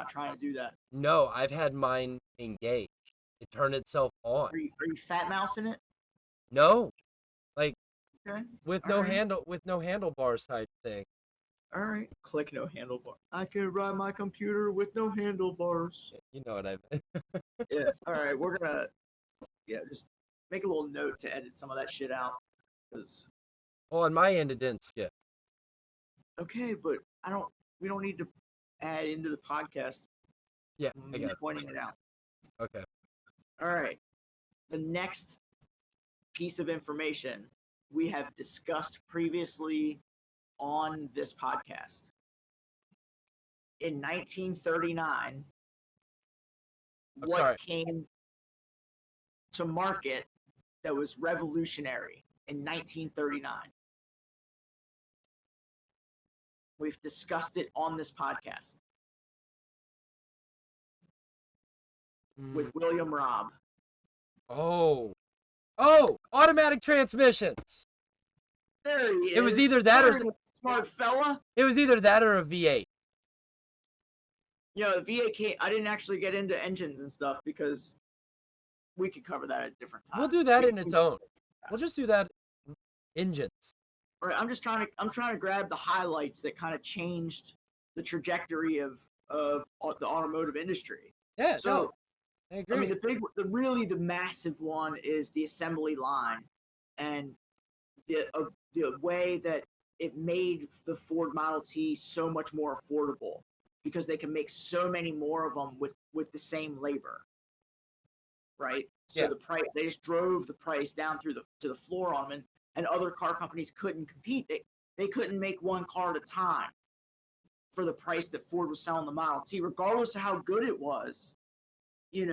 C: trying to do that.
B: No, I've had mine engaged. It turned itself on.
C: Are you fat mousing it?
B: No, like
C: Okay.
B: with no handlebars type thing.
C: All right. Click no handlebar. I can ride my computer with no handlebars.
B: You know what I meant.
C: Yeah. All right. We're gonna just make a little note to edit some of that shit out. Cause
B: Well, on my end, it didn't skip.
C: okay, but we don't need to add into the podcast.
B: Yeah, I got it.
C: Pointing it out.
B: Okay.
C: All right. The next piece of information we have discussed previously on this podcast. In 1939, came to market that was revolutionary in 1939? We've discussed it on this podcast with William Robb.
B: Oh, automatic transmissions.
C: There he is.
B: It was either that or
C: smart fella.
B: It was either that or a V8.
C: The V8 I didn't actually get into engines and stuff because we could cover that at a different time.
B: We'll do that in its own. We'll just do that engines.
C: Right. I'm trying to grab the highlights that kind of changed the trajectory of the automotive industry.
B: Yeah.
C: So
B: I agree.
C: I mean, the massive one is the assembly line, and the way that it made the Ford Model T so much more affordable because they can make so many more of them with the same labor. Right. So the price, they just drove the price down to the floor on them, and other car companies couldn't compete. They couldn't make one car at a time for the price that Ford was selling the Model T, regardless of how good it was. You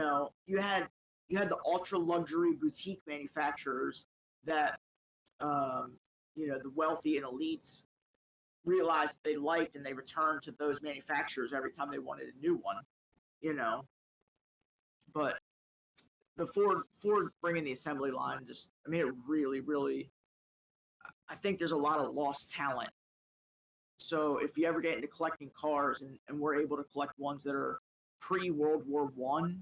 C: had the ultra luxury boutique manufacturers that the wealthy and elites realized they liked, and they returned to those manufacturers every time they wanted a new one. But the Ford bringing the assembly line it really, really, I think there's a lot of lost talent. So if you ever get into collecting cars and we're able to collect ones that are pre-World War I,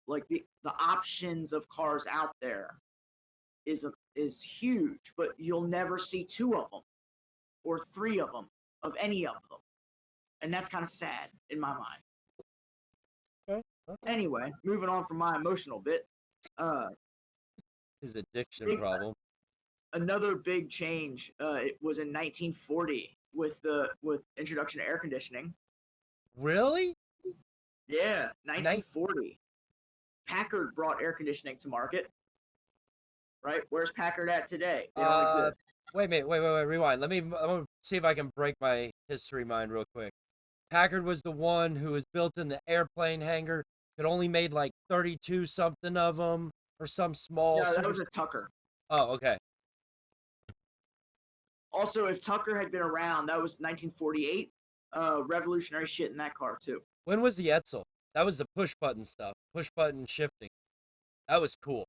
C: like the options of cars out there is huge, but you'll never see 2 of them or 3 of them, of any of them. And that's kind of sad in my mind.
B: Okay.
C: Anyway, moving on from my emotional bit.
B: His addiction problem.
C: Another big change, it was in 1940 with introduction of air conditioning.
B: Really?
C: Yeah, 1940. Packard brought air conditioning to market. Right? Where's Packard at today? They don't exist.
B: Wait, rewind. Let me see if I can break my history mind real quick. Packard was the one who was built in the airplane hangar. It only made like 32 something of them, or some small.
C: Yeah, that was a Tucker.
B: Oh, okay.
C: Also, if Tucker had been around, that was 1948. Revolutionary shit in that car too.
B: When was the Edsel? That was the push button stuff. Push button shifting. That was cool.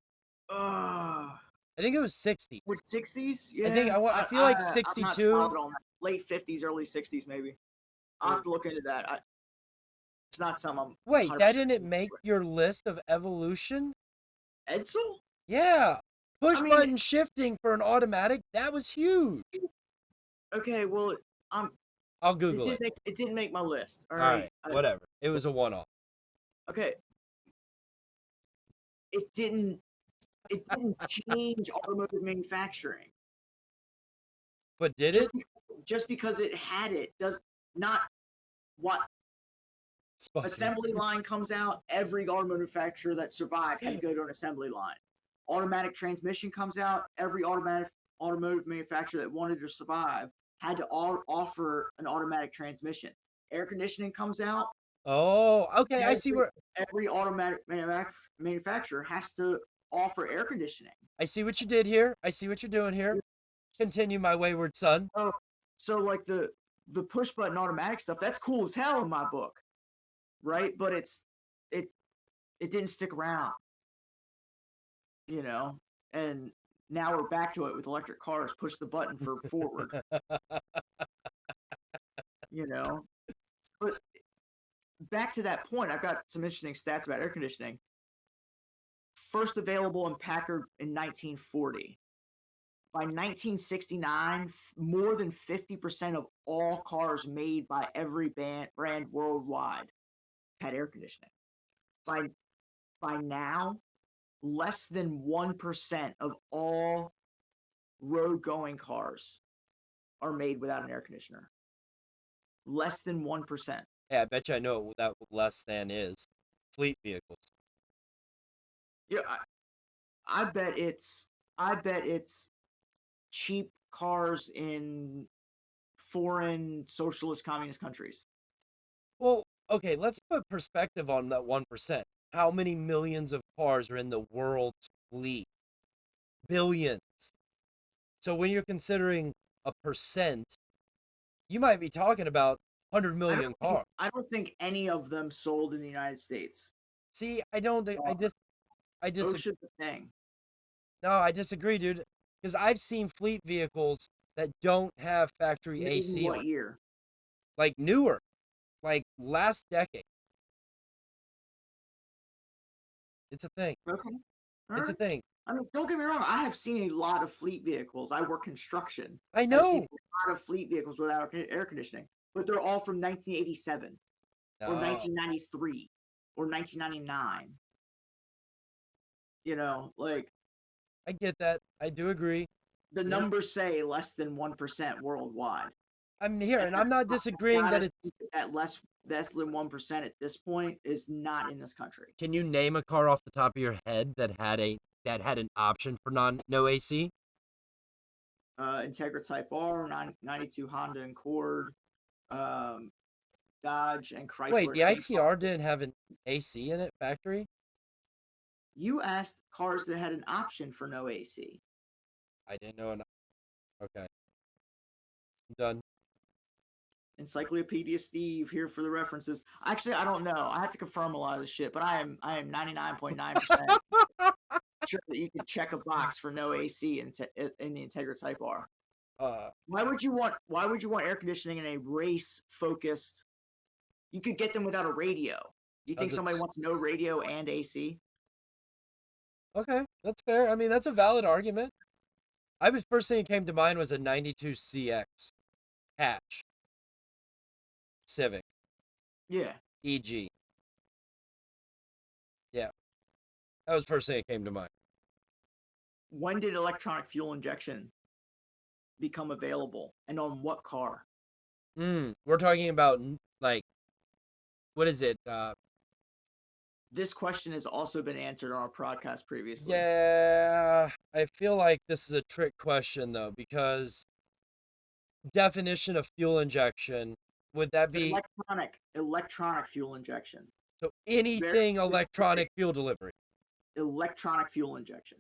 B: I think it was 60s.
C: With 60s? Yeah.
B: I feel like 62.
C: I'm not solid on that. Late 50s, early 60s, maybe. I'll have to look into that. It's not something.
B: Wait, that didn't make your list of evolution?
C: Edsel?
B: Yeah. Push button shifting for an automatic. That was huge.
C: Okay, well,
B: I'll Google it.
C: It didn't make my list. All
B: right. Whatever. It was a one-off.
C: Okay. It didn't change automotive manufacturing.
B: But did it?
C: Just because it had it does not. what
B: It's fucking-
C: assembly line comes out, every automotive manufacturer that survived had to go to an assembly line. Automatic transmission comes out, every automotive manufacturer that wanted to survive had to offer an automatic transmission. Air conditioning comes out,
B: Oh, okay. I see where
C: every automatic manufacturer has to offer air conditioning.
B: I see what you did here. I see what you're doing here. Continue, my wayward son.
C: So like the push button automatic stuff, that's cool as hell in my book, right? But it didn't stick around, you know. And now we're back to it with electric cars. Push the button for forward, you know. But back to that point, I've got some interesting stats about air conditioning. First available in Packard in 1940. By 1969, more than 50% of all cars made by every brand worldwide had air conditioning. By now, less than 1% of all road-going cars are made without an air conditioner. Less than 1%.
B: Yeah, I bet you I know what that less than is. Fleet vehicles.
C: Yeah, I bet it's cheap cars in foreign socialist communist countries.
B: Well, okay, let's put perspective on that 1%. How many millions of cars are in the world's fleet? Billions. So when you're considering a percent, you might be talking about 100 million cars.
C: I don't think any of them sold in the United States.
B: See, I don't think I
C: OSHA's the thing.
B: No, I disagree, dude. Because I've seen fleet vehicles that don't have factory
C: Maybe
B: AC
C: what
B: on.
C: year?
B: Like newer, like last decade. It's a thing.
C: Okay. All
B: It's a
C: right.
B: thing.
C: I mean, don't get me wrong. I have seen a lot of fleet vehicles. I work construction.
B: I
C: I've
B: know.
C: seen a lot of fleet vehicles without air conditioning, but they're all from 1987 or
B: No.
C: 1993 or 1999. You know, like
B: I get that. I do agree.
C: the
B: Yeah.
C: numbers say less than 1% worldwide.
B: I'm here, and I'm not disagreeing that it's.
C: That less than 1% at this point is not in this country.
B: Can you name a car off the top of your head that had an option for no AC?
C: Integra Type R, 92 Honda Accord, Dodge, and Chrysler.
B: Wait, the ITR didn't have an AC in it, factory?
C: You asked cars that had an option for no AC.
B: I didn't know. Okay. I'm done.
C: Encyclopedia Steve here for the references. Actually, I don't know. I have to confirm a lot of this shit, but I am 99.9% sure that you can check a box for no AC in the Integra Type R. Why would you want air conditioning in a race focused? You could get them without a radio. You think somebody wants no radio and AC?
B: Okay, that's fair. I mean, that's a valid argument. First thing that came to mind was a 92 CX hatch Civic.
C: Yeah.
B: EG. Yeah. That was the first thing that came to mind.
C: When did electronic fuel injection become available, and on what car?
B: We're talking about, like, what is it?
C: This question has also been answered on our podcast previously.
B: Yeah, I feel like this is a trick question, though, because definition of fuel injection, would that be
C: electronic fuel injection?
B: So anything electronic fuel delivery.
C: Electronic fuel injection.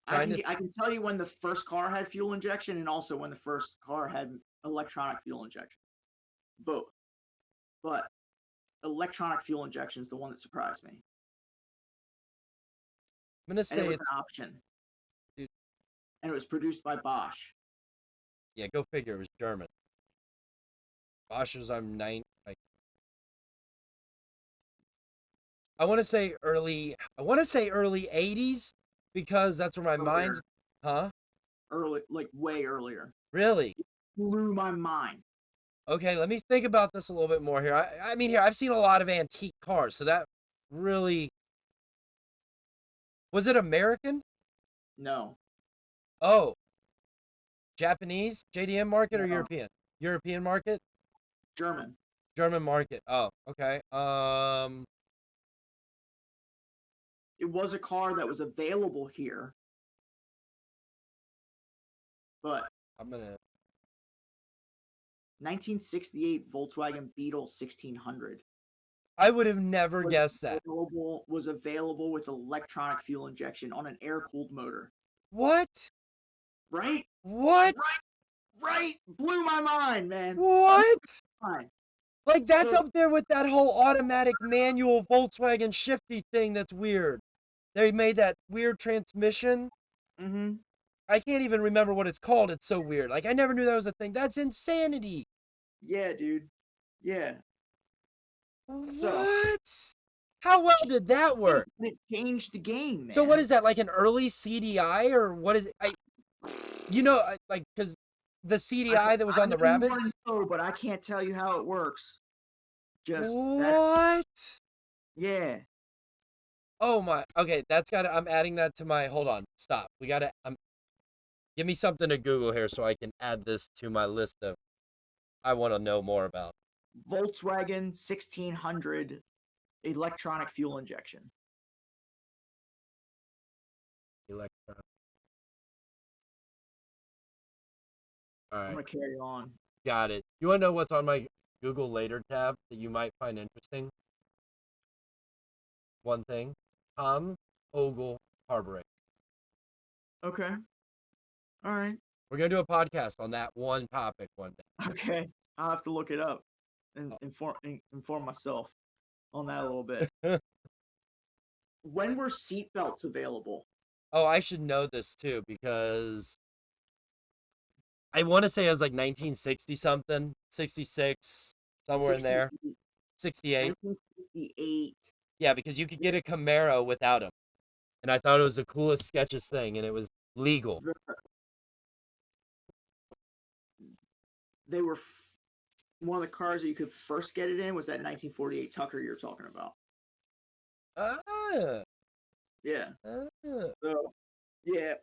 B: I
C: can tell you when the first car had fuel injection and also when the first car had electronic fuel injection. Both. But electronic fuel injection is the one that surprised me.
B: I'm gonna say
C: it was an option.
B: Dude.
C: And it was produced by Bosch.
B: Yeah, go figure. It was German. Bosch was on I want to say early 80s because that's where my mind's. Huh?
C: Early, like way earlier.
B: Really?
C: It blew my mind.
B: Okay, let me think about this a little bit more here. I mean, I've seen a lot of antique cars, so that really... Was it American?
C: No.
B: Oh. Japanese? JDM market or
C: No.
B: European? European market?
C: German.
B: German market. Oh, okay.
C: It was a car that was available here, but
B: I'm gonna.
C: 1968 Volkswagen Beetle 1600
B: I would have never
C: was
B: guessed that.
C: available with electronic fuel injection on an air-cooled motor.
B: What?
C: Right?
B: What?
C: Right? Blew my mind, man.
B: What?
C: Fine.
B: Like, that's
C: So-
B: up there with that whole automatic manual Volkswagen shifty thing that's weird. They made that weird transmission.
C: Mm-hmm.
B: I can't even remember what it's called. It's so weird. Like, I never knew that was a thing. That's insanity.
C: Yeah, dude. Yeah. So-
B: What? How well did that work?
C: It changed the game, man.
B: So what is that, like an early CDI or what is it? Like, because the CDI that was on the
C: I know you wanna
B: Rabbits?
C: know, but I can't tell you how it works. That's
B: What?
C: yeah.
B: Oh my. Okay, I'm adding that to my, hold on, stop. Give me something to Google here so I can add this to my list of I want to know more about.
C: Volkswagen 1600 electronic fuel injection.
B: Electron.
C: I'm
B: All
C: gonna
B: right,
C: carry on.
B: got it. You want to know what's on my Google Later tab that you might find interesting? One thing. Tom Ogle carburetor.
C: Okay. All right.
B: We're going to do a podcast on that one topic one day.
C: Okay. I'll have to look it up and inform myself on that a little bit. When were seatbelts available?
B: Oh, I should know this too because I want to say it was like 1960 something, 66, somewhere in there. 68.
C: 1968.
B: Yeah, because you could get a Camaro without them. And I thought it was the coolest, sketchiest thing, and it was legal.
C: They were one of the cars that you could first get it in was that 1948 Tucker you're talking about.
B: Ah,
C: Yeah.
B: ah.
C: So, yeah.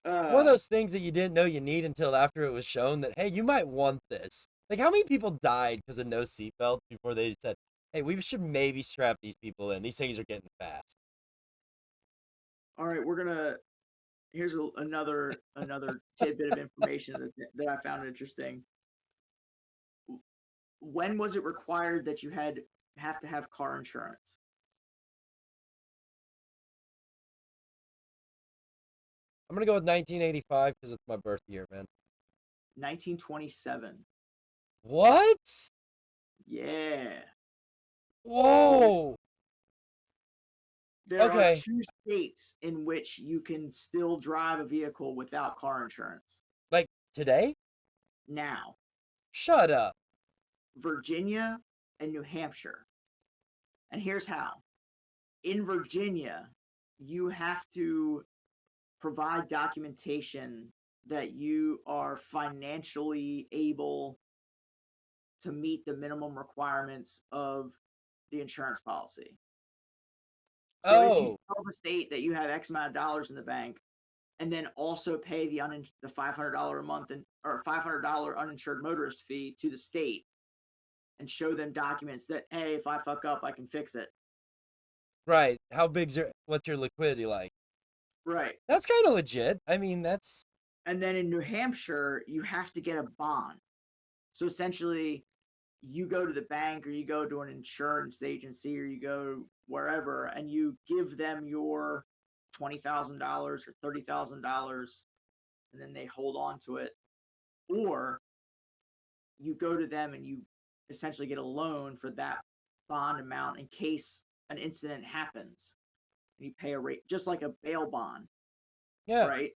B: One of those things that you didn't know you need until after it was shown that, hey, you might want this. Like, how many people died because of no seatbelt before they said, hey, we should maybe strap these people in. These things are getting fast.
C: All right, here's another tidbit of information that I found interesting. When was it required that you have to have car insurance?
B: I'm going to go with 1985 because it's my birth year, man.
C: 1927.
B: What?
C: Yeah.
B: Whoa.
C: There are
B: Okay.
C: 2 states in which you can still drive a vehicle without car insurance.
B: Like, today?
C: Now,
B: Shut up.
C: Virginia and New Hampshire. And here's how. In Virginia, you have to provide documentation that you are financially able to meet the minimum requirements of the insurance policy. So if you tell the state that you have X amount of dollars in the bank, and then also pay the $500 a month or $500 uninsured motorist fee to the state, and show them documents that, hey, if I fuck up, I can fix it.
B: Right. What's your liquidity like?
C: Right.
B: That's kind of legit. I mean, that's.
C: And then in New Hampshire, you have to get a bond. So essentially, you go to the bank or you go to an insurance agency or you go wherever and you give them your $20,000 or $30,000 and then they hold on to it. Or you go to them and you essentially get a loan for that bond amount in case an incident happens. And you pay a rate, just like a bail bond.
B: Yeah.
C: Right?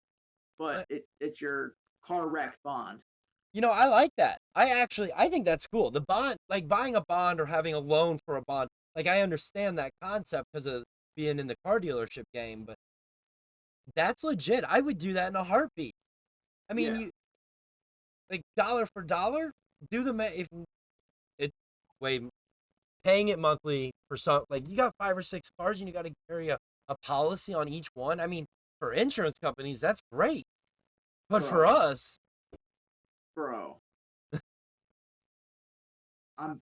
C: But it's your car wreck bond.
B: You know, I like that. I think that's cool. The bond, like buying a bond or having a loan for a bond, like I understand that concept because of being in the car dealership game, but that's legit. I would do that in a heartbeat. I mean,
C: Yeah.
B: like dollar for dollar, paying it monthly for some, like you got 5 or 6 cars and you got to carry a policy on each one. I mean, for insurance companies, that's great. But for us,
C: Bro. I'm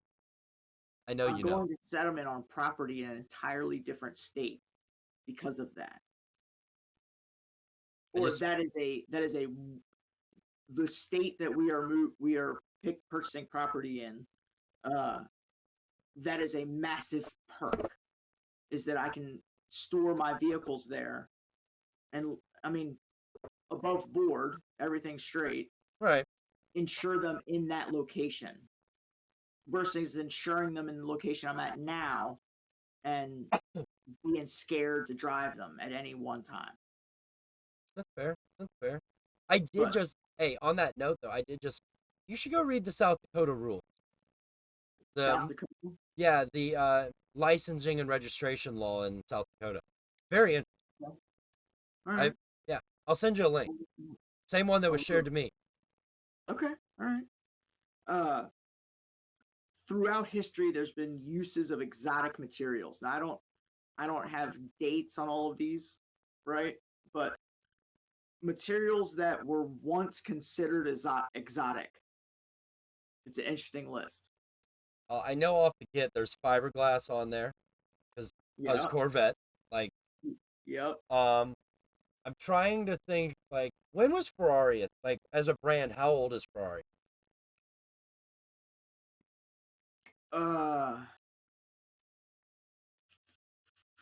B: I know
C: I'm
B: you know.
C: going to settlement on property in an entirely different state because of that.
B: I
C: Or
B: just
C: that is a the state that we are purchasing property in. Uh, that is a massive perk. Is that I can store my vehicles there, and I mean, above board, everything straight.
B: right.
C: Insure them in that location versus insuring them in the location I'm at now and being scared to drive them at any one time.
B: That's fair. That's fair. I did
C: But
B: just hey, on that note though, I did just you should go read the South Dakota rule.
C: South
B: The
C: Dakota,
B: yeah, the licensing and registration law in South Dakota. Very interesting.
C: all
B: I
C: right.
B: yeah, I'll send you a link. Same one that was shared to me.
C: Okay, all right. Uh, throughout history, there's been uses of exotic materials. Now, I don't have dates on all of these, right? But materials that were once considered exotic. It's an interesting list.
B: I know off the get there's fiberglass on there because
C: Yeah.
B: Corvette. Like
C: Yep.
B: I'm trying to think like when was Ferrari like as a brand? How old is Ferrari?
C: Uh,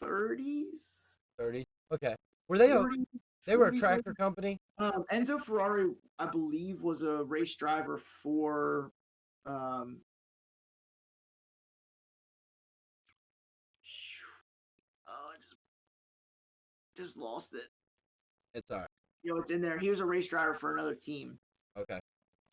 C: 30s,
B: 30. Okay. Were they
C: 40,
B: they were a
C: 40s
B: tractor
C: maybe.
B: company?
C: Enzo Ferrari, I believe, was a race driver for um. Oh, I just lost it.
B: It's all right.
C: It's in there. He was a race driver for another team,
B: Okay.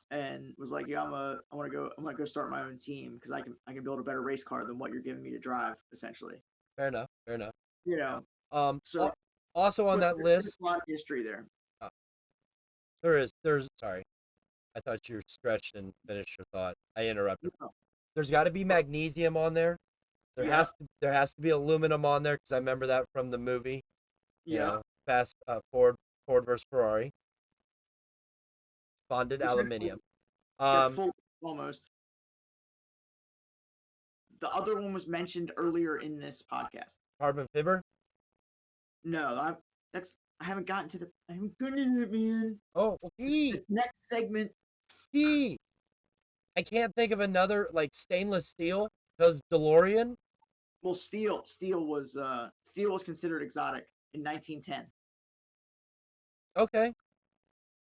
C: and was like, "Yeah, I'm gonna go start my own team because I can build a better race car than what you're giving me to drive, essentially."
B: Fair enough. Fair enough.
C: You know,
B: So
C: so
B: also on that
C: there's
B: list,
C: a lot of history there.
B: uh, there's sorry, I thought you stretched and finished your thought. I interrupted.
C: No.
B: There's got to be magnesium on there.
C: Yeah.
B: There has to be aluminum on there because I remember that from the movie. You
C: Yeah.
B: know, Fast Ford versus Ferrari. Bonded aluminium.
C: Got full almost. The other one was mentioned earlier in this podcast.
B: Carbon fiber.
C: No, I haven't gotten to I haven't gotten to it, man.
B: Oh, E
C: This next segment.
B: E. I can't think of another like stainless steel because DeLorean.
C: Well, steel was considered exotic in 1910.
B: Okay.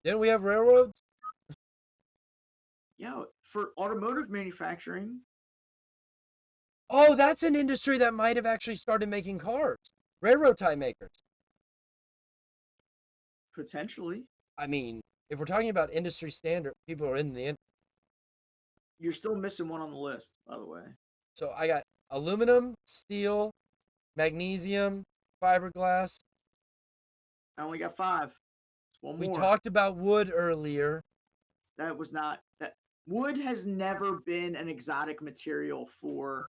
B: Didn't we have railroads?
C: Yeah, for automotive manufacturing.
B: Oh, that's an industry that might have actually started making cars. Railroad tie makers.
C: Potentially.
B: I mean, if we're talking about industry standard, people are in the.
C: You're still missing one on the list, by the way.
B: So I got aluminum, steel, magnesium, fiberglass.
C: I only got 5. One
B: We
C: more.
B: talked about wood earlier.
C: That was not that. Wood has never been an exotic material for.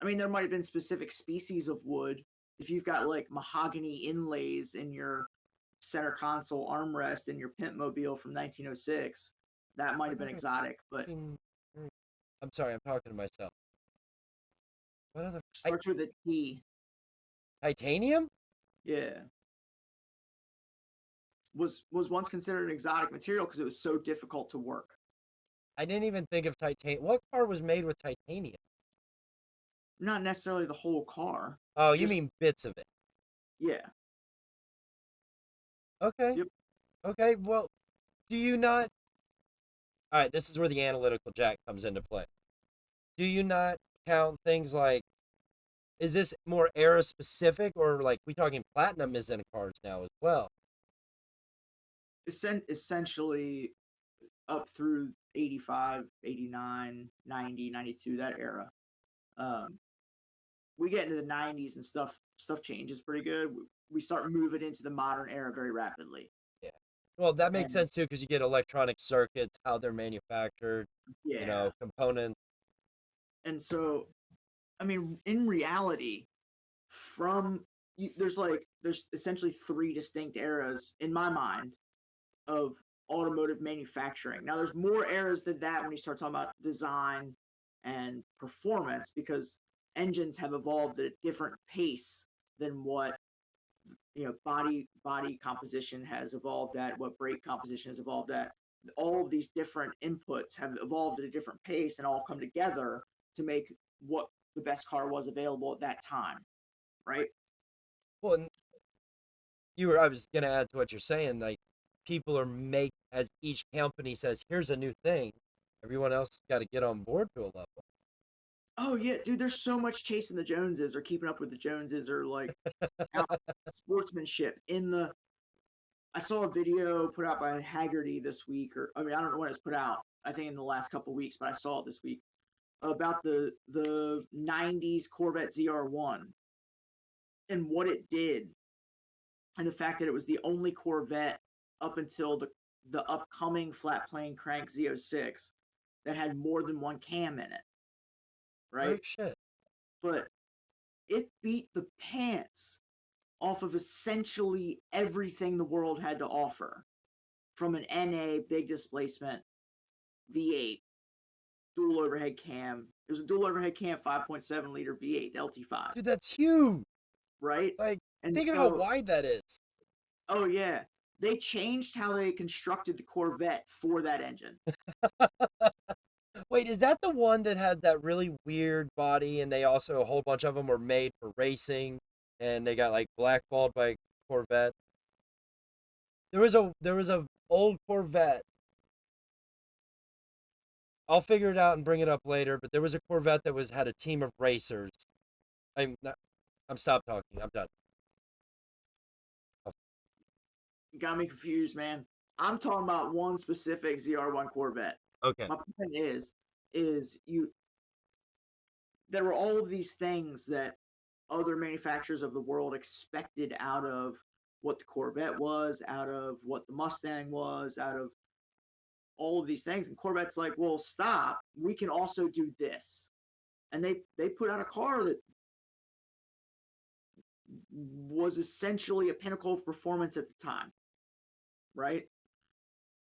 C: I mean, there might have been specific species of wood. If you've got like mahogany inlays in your center console armrest in your Pintmobile from 1906, that might have been exotic. But
B: I'm sorry, I'm talking to myself. What other
C: starts with a T.
B: titanium?
C: Yeah. Was once considered an exotic material because it was so difficult to work.
B: I didn't even think of titanium. What car was made with titanium?
C: Not necessarily the whole car.
B: Oh, you mean bits of it?
C: Yeah.
B: Okay.
C: Yep.
B: Okay. Well, do you not? All right. This is where the analytical jack comes into play. Do you not count things like? Is this more era specific, or like we talking platinum is in cars now as well?
C: Essentially up through 85, 89, 90, 92, that era. We get into the 90s and stuff changes pretty good. We start moving into the modern era very rapidly.
B: Yeah. Well, that makes sense too because you get electronic circuits, how they're manufactured,
C: Yeah.
B: components.
C: And so, I mean, in reality, there's essentially 3 distinct eras in my mind of automotive manufacturing. Now, there's more eras than that when you start talking about design and performance, because engines have evolved at a different pace than what body composition has evolved at, what brake composition has evolved at. All of these different inputs have evolved at a different pace and all come together to make what the best car was available at that time, right?
B: Well, and I was gonna add to what you're saying, like people are as each company says, here's a new thing, everyone else got to get on board to a level.
C: Oh yeah, dude, there's so much chasing the Joneses or keeping up with the Joneses or like sportsmanship in the. I saw a video put out by Haggerty this week, or I mean, I don't know when it was put out. I think in the last couple of weeks, but I saw it this week about the '90s Corvette ZR1 and what it did, and the fact that it was the only Corvette up until the upcoming flat plane crank Z06 that had more than one cam in it, right?
B: Oh shit!
C: But it beat the pants off of essentially everything the world had to offer, from an NA big displacement V8 dual overhead cam. It was a dual overhead cam 5.7 liter V8 LT5.
B: Dude, that's huge.
C: Right?
B: Like,
C: and
B: think of how wide that is.
C: Oh yeah, they changed how they constructed the Corvette for that engine.
B: Wait, is that the one that had that really weird body, and they also a whole bunch of them were made for racing, and they got like blackballed by Corvette? There was a old Corvette. I'll figure it out and bring it up later. But there was a Corvette that had a team of racers. I'm stop talking. I'm done.
C: You got me confused, man. I'm talking about one specific ZR1 Corvette.
B: Okay.
C: My point is there were all of these things that other manufacturers of the world expected out of what the Corvette was, out of what the Mustang was, out of all of these things. And Corvette's like, well, stop. We can also do this. And they put out a car that was essentially a pinnacle of performance at the time, right?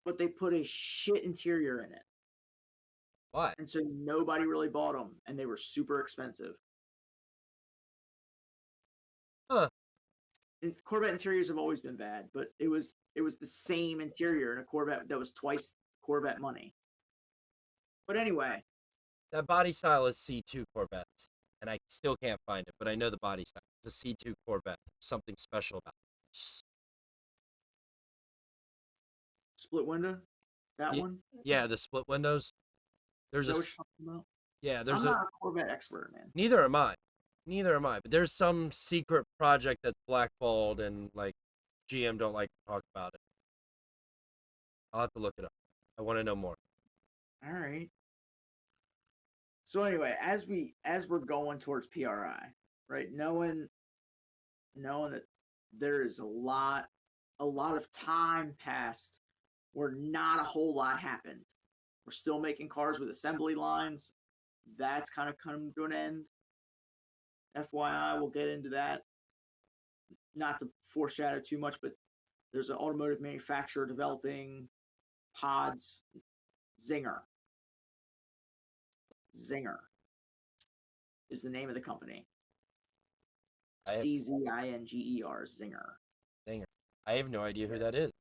C: But they put a shit interior in it.
B: Why?
C: And so nobody really bought them, and they were super expensive.
B: Huh.
C: And Corvette interiors have always been bad, but it was the same interior in a Corvette that was twice Corvette money. But anyway,
B: that body style is C2 Corvettes, and I still can't find it, but I know the body style. It's a C2 Corvette. Something special about it.
C: Split window, that one.
B: Yeah, the split windows. There's
C: what you're talking about?
B: Yeah,
C: I'm not a Corvette expert, man.
B: Neither am I. But there's some secret project that's blackballed, and like GM don't like to talk about it. I'll have to look it up. I want to know more.
C: All right. So anyway, as we're going towards PRI, right? Knowing that there is a lot of time passed where not a whole lot happened. We're still making cars with assembly lines. That's kind of come to an end. FYI, we'll get into that. Not to foreshadow too much, but there's an automotive manufacturer developing pods. Zinger is the name of the company. Czinger.
B: Zinger. I have no idea who that is.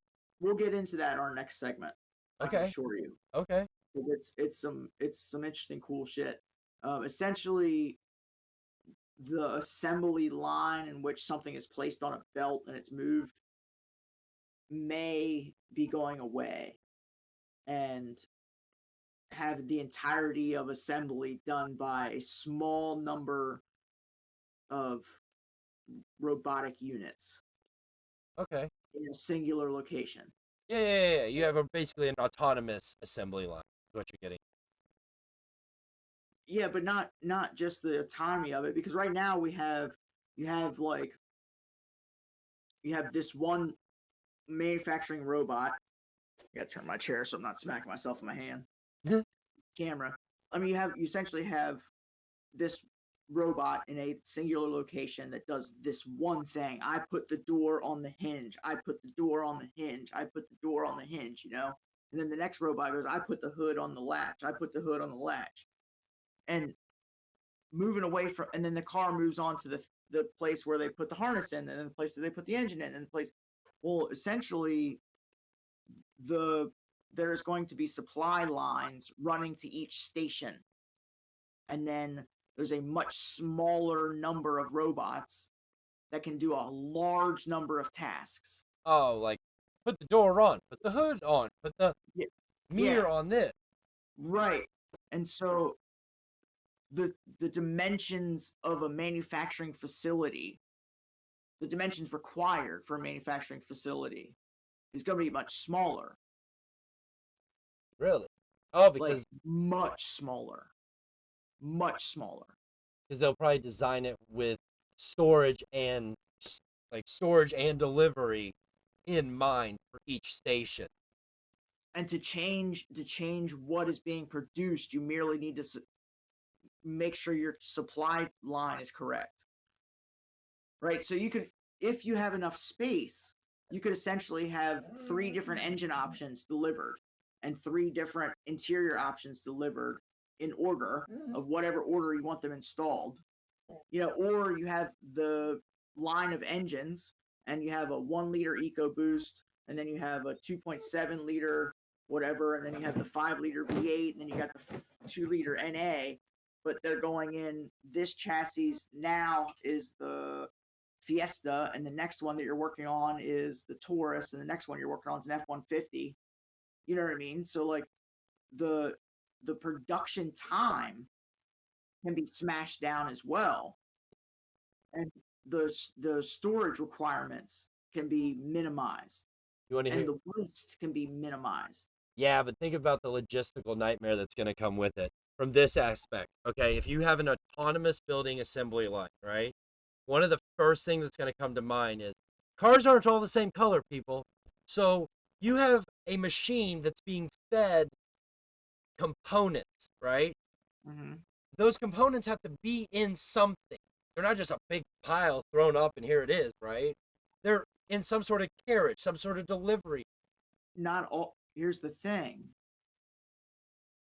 C: We'll get into that in our next segment.
B: Okay.
C: I can assure you.
B: Okay.
C: It's some interesting, cool shit. Essentially, the assembly line in which something is placed on a belt and it's moved may be going away, and have the entirety of assembly done by a small number of robotic units.
B: Okay.
C: In a singular location.
B: Yeah. You have basically an autonomous assembly line. Is what you're getting.
C: Yeah, but not just the autonomy of it, because right now you have this one manufacturing robot. I gotta turn my chair so I'm not smacking myself in my hand. Camera. I mean, you essentially have this robot in a singular location that does this one thing. I put the door on the hinge. I put the door on the hinge. I put the door on the hinge, And then the next robot goes, I put the hood on the latch. I put the hood on the latch. and moving away from, and then the car moves on to the place where they put the harness in, and then the place that they put the engine in, and the place. Well, essentially, there's going to be supply lines running to each station, and then there's a much smaller number of robots that can do a large number of tasks.
B: Oh, like put the door on, put the hood on, put the mirror on this.
C: Right. And so the dimensions of a manufacturing facility, the dimensions required for a manufacturing facility is going to be much smaller.
B: Really? Oh, because
C: Like much smaller. Much smaller.
B: because they'll probably design it with storage and delivery in mind for each station.
C: And to change what is being produced, you merely need to make sure your supply line is correct. Right? So you could, if you have enough space, you could essentially have 3 different engine options delivered and 3 different interior options delivered in order of whatever order you want them installed. You know, or you have the line of engines and you have a 1 liter EcoBoost, and then you have a 2.7 liter whatever, and then you have the 5 liter V8, and then you got the 2 liter NA, but they're going in, this chassis now is the Fiesta, and the next one that you're working on is the Taurus, and the next one you're working on is an F-150. You know what I mean? So like the production time can be smashed down as well, and the storage requirements can be minimized,
B: You want to
C: and
B: hear?
C: the waste can be minimized.
B: Yeah, but think about the logistical nightmare that's going to come with it from this aspect. Okay, if you have an autonomous building assembly line, right? One of the first things that's going to come to mind is cars aren't all the same color, people. So you have a machine that's being fed components, right?
C: Mm-hmm.
B: Those components have to be in something. They're not just a big pile thrown up and here it is, right? They're in some sort of carriage, some sort of delivery.
C: Not all. Here's the thing.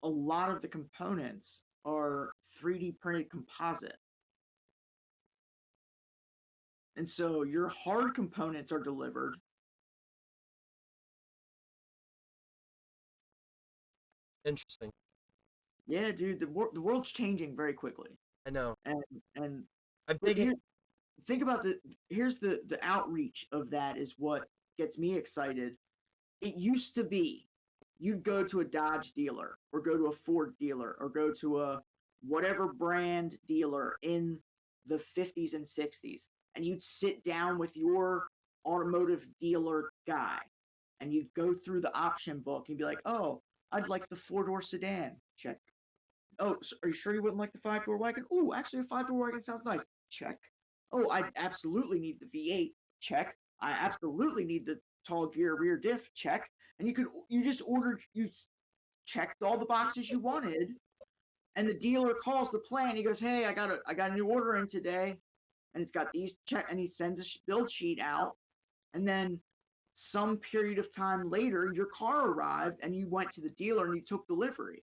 C: A lot of the components are 3D printed composite. And so your hard components are delivered.
B: Interesting.
C: Yeah, dude, the world's changing very quickly.
B: I know.
C: And
B: I'm
C: but
B: thinking.
C: think about here's the outreach of that is what gets me excited. It used to be you'd go to a Dodge dealer or go to a Ford dealer or go to a whatever brand dealer in the 50s and 60s, and you'd sit down with your automotive dealer guy and you'd go through the option book and be like, oh, I'd like the 4-door sedan. Check. Oh, so are you sure you wouldn't like the 5-door wagon? Oh, actually, a 5-door wagon sounds nice. Check. Oh, I absolutely need the V8. Check. I absolutely need the tall gear rear diff. Check. And you checked all the boxes you wanted, and the dealer calls the plant. He goes, hey, I got a new order in today, and it's got these check, and he sends a build sheet out, and then some period of time later, your car arrived, and you went to the dealer and you took delivery.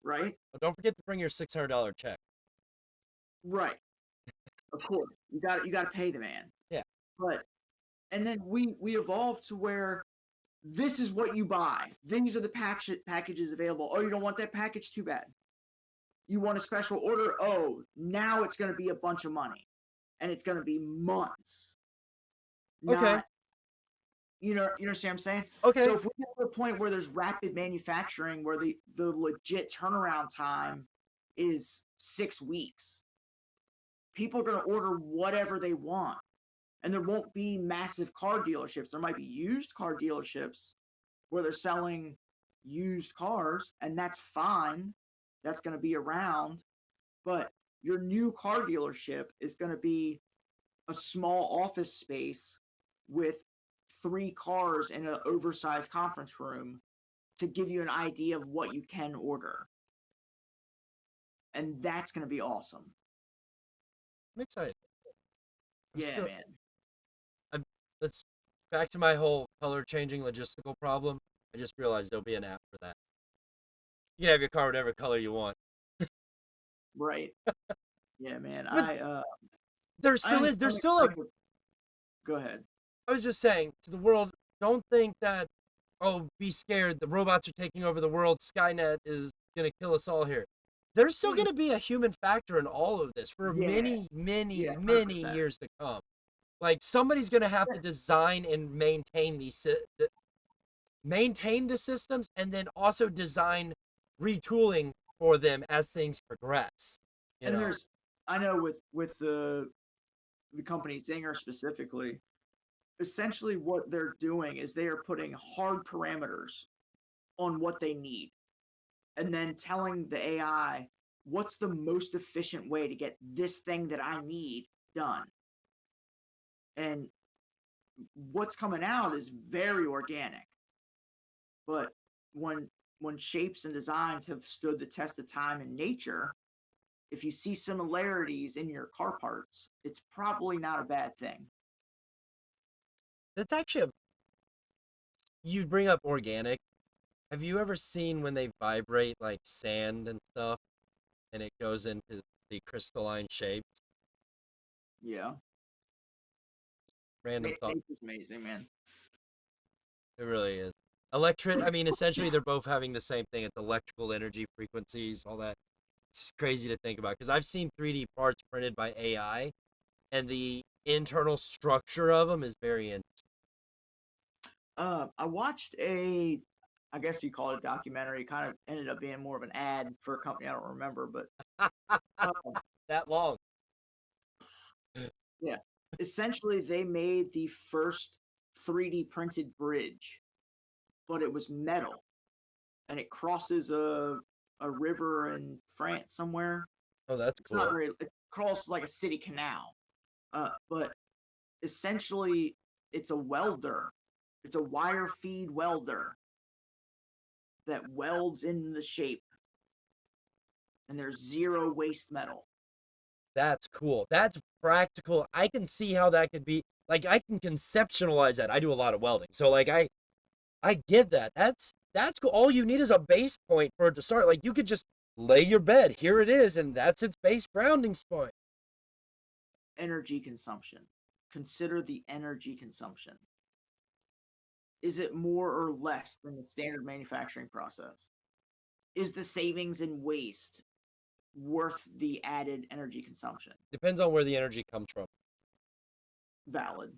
C: Right?
B: Don't forget to bring your $600 check.
C: Right. Of course. You got to pay the man.
B: Yeah.
C: But and then we evolved to where this is what you buy. These are the packages available. Oh, you don't want that package? Too bad. You want a special order? Oh, now it's going to be a bunch of money. And it's going to be months.
B: Okay.
C: You understand what I'm saying?
B: Okay.
C: So if we get to a point where there's rapid manufacturing, where the legit turnaround time is 6 weeks, people are going to order whatever they want. And there won't be massive car dealerships. There might be used car dealerships where they're selling used cars, and that's fine. That's going to be around. But your new car dealership is going to be a small office space with 3 cars in an oversized conference room to give you an idea of what you can order. And that's going to be awesome.
B: I'm excited.
C: Man.
B: Let's back to my whole color changing logistical problem. I just realized there'll be an app for that. You can have your car whatever color you want.
C: Right. Yeah, man.
B: But there
C: I
B: still is.
C: am
B: There's still like,
C: Go ahead.
B: I was just saying to the world, don't think that, oh, be scared. The robots are taking over the world. Skynet is going to kill us all here. There's still going to be a human factor in all of this for
C: Yeah.
B: many, many,
C: Yeah,
B: many
C: 100%.
B: years to come. Like somebody's going to have to design and maintain maintain the systems and then also design retooling for them as things progress. You
C: And
B: know,
C: I know with the company Zinger specifically, essentially what they're doing is they are putting hard parameters on what they need and then telling the AI what's the most efficient way to get this thing that I need done. And what's coming out is very organic. But when shapes and designs have stood the test of time in nature, if you see similarities in your car parts, it's probably not a bad thing.
B: that's actually you bring up organic. Have you ever seen when they vibrate like sand and stuff and it goes into the crystalline shapes?
C: Yeah.
B: Random thought.
C: Nature's amazing, man.
B: It really is. I mean, essentially, they're both having the same thing. It's electrical energy frequencies, all that. It's just crazy to think about because I've seen 3D parts printed by AI, and the internal structure of them is very interesting.
C: I watched I guess you call it a documentary. Kind of ended up being more of an ad for a company I don't remember, but uh,
B: That long.
C: yeah. Essentially, they made the first 3D printed bridge, but it was metal, and it crosses a river in France somewhere.
B: Oh, that's
C: It's not
B: cool.
C: very. It crosses like a city canal, but essentially, it's a welder. It's a wire feed welder that welds in the shape, and there's zero waste metal.
B: That's cool. That's practical. I can see how that could be. Like, I can conceptualize that. I do a lot of welding, so like, I get that. That's cool. All you need is a base point for it to start. Like, you could just lay your bed. Here it is, and that's its base grounding point.
C: Energy consumption. Consider the energy consumption. Is it more or less than the standard manufacturing process? Is the savings in waste worth the added energy consumption?
B: Depends on where the energy comes from.
C: Valid.